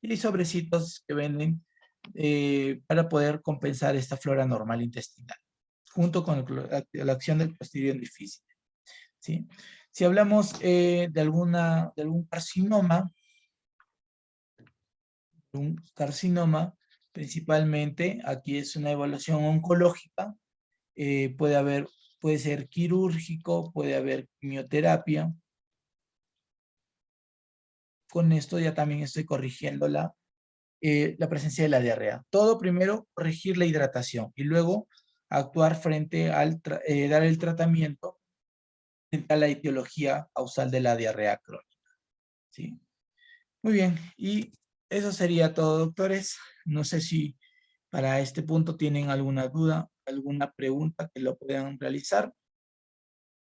Y hay sobrecitos que venden para poder compensar esta flora normal intestinal, junto con la acción del Clostridium difficile. ¿Sí? Si hablamos de algún carcinoma, principalmente, aquí es una evaluación oncológica, puede ser quirúrgico, puede haber quimioterapia. Con esto ya también estoy corrigiendo la la presencia de la diarrea. Todo primero, corregir la hidratación y luego actuar frente al, dar el tratamiento frente a la etiología causal de la diarrea crónica. ¿Sí? Muy bien, y eso sería todo, doctores. No sé si para este punto tienen alguna duda, alguna pregunta que lo puedan realizar.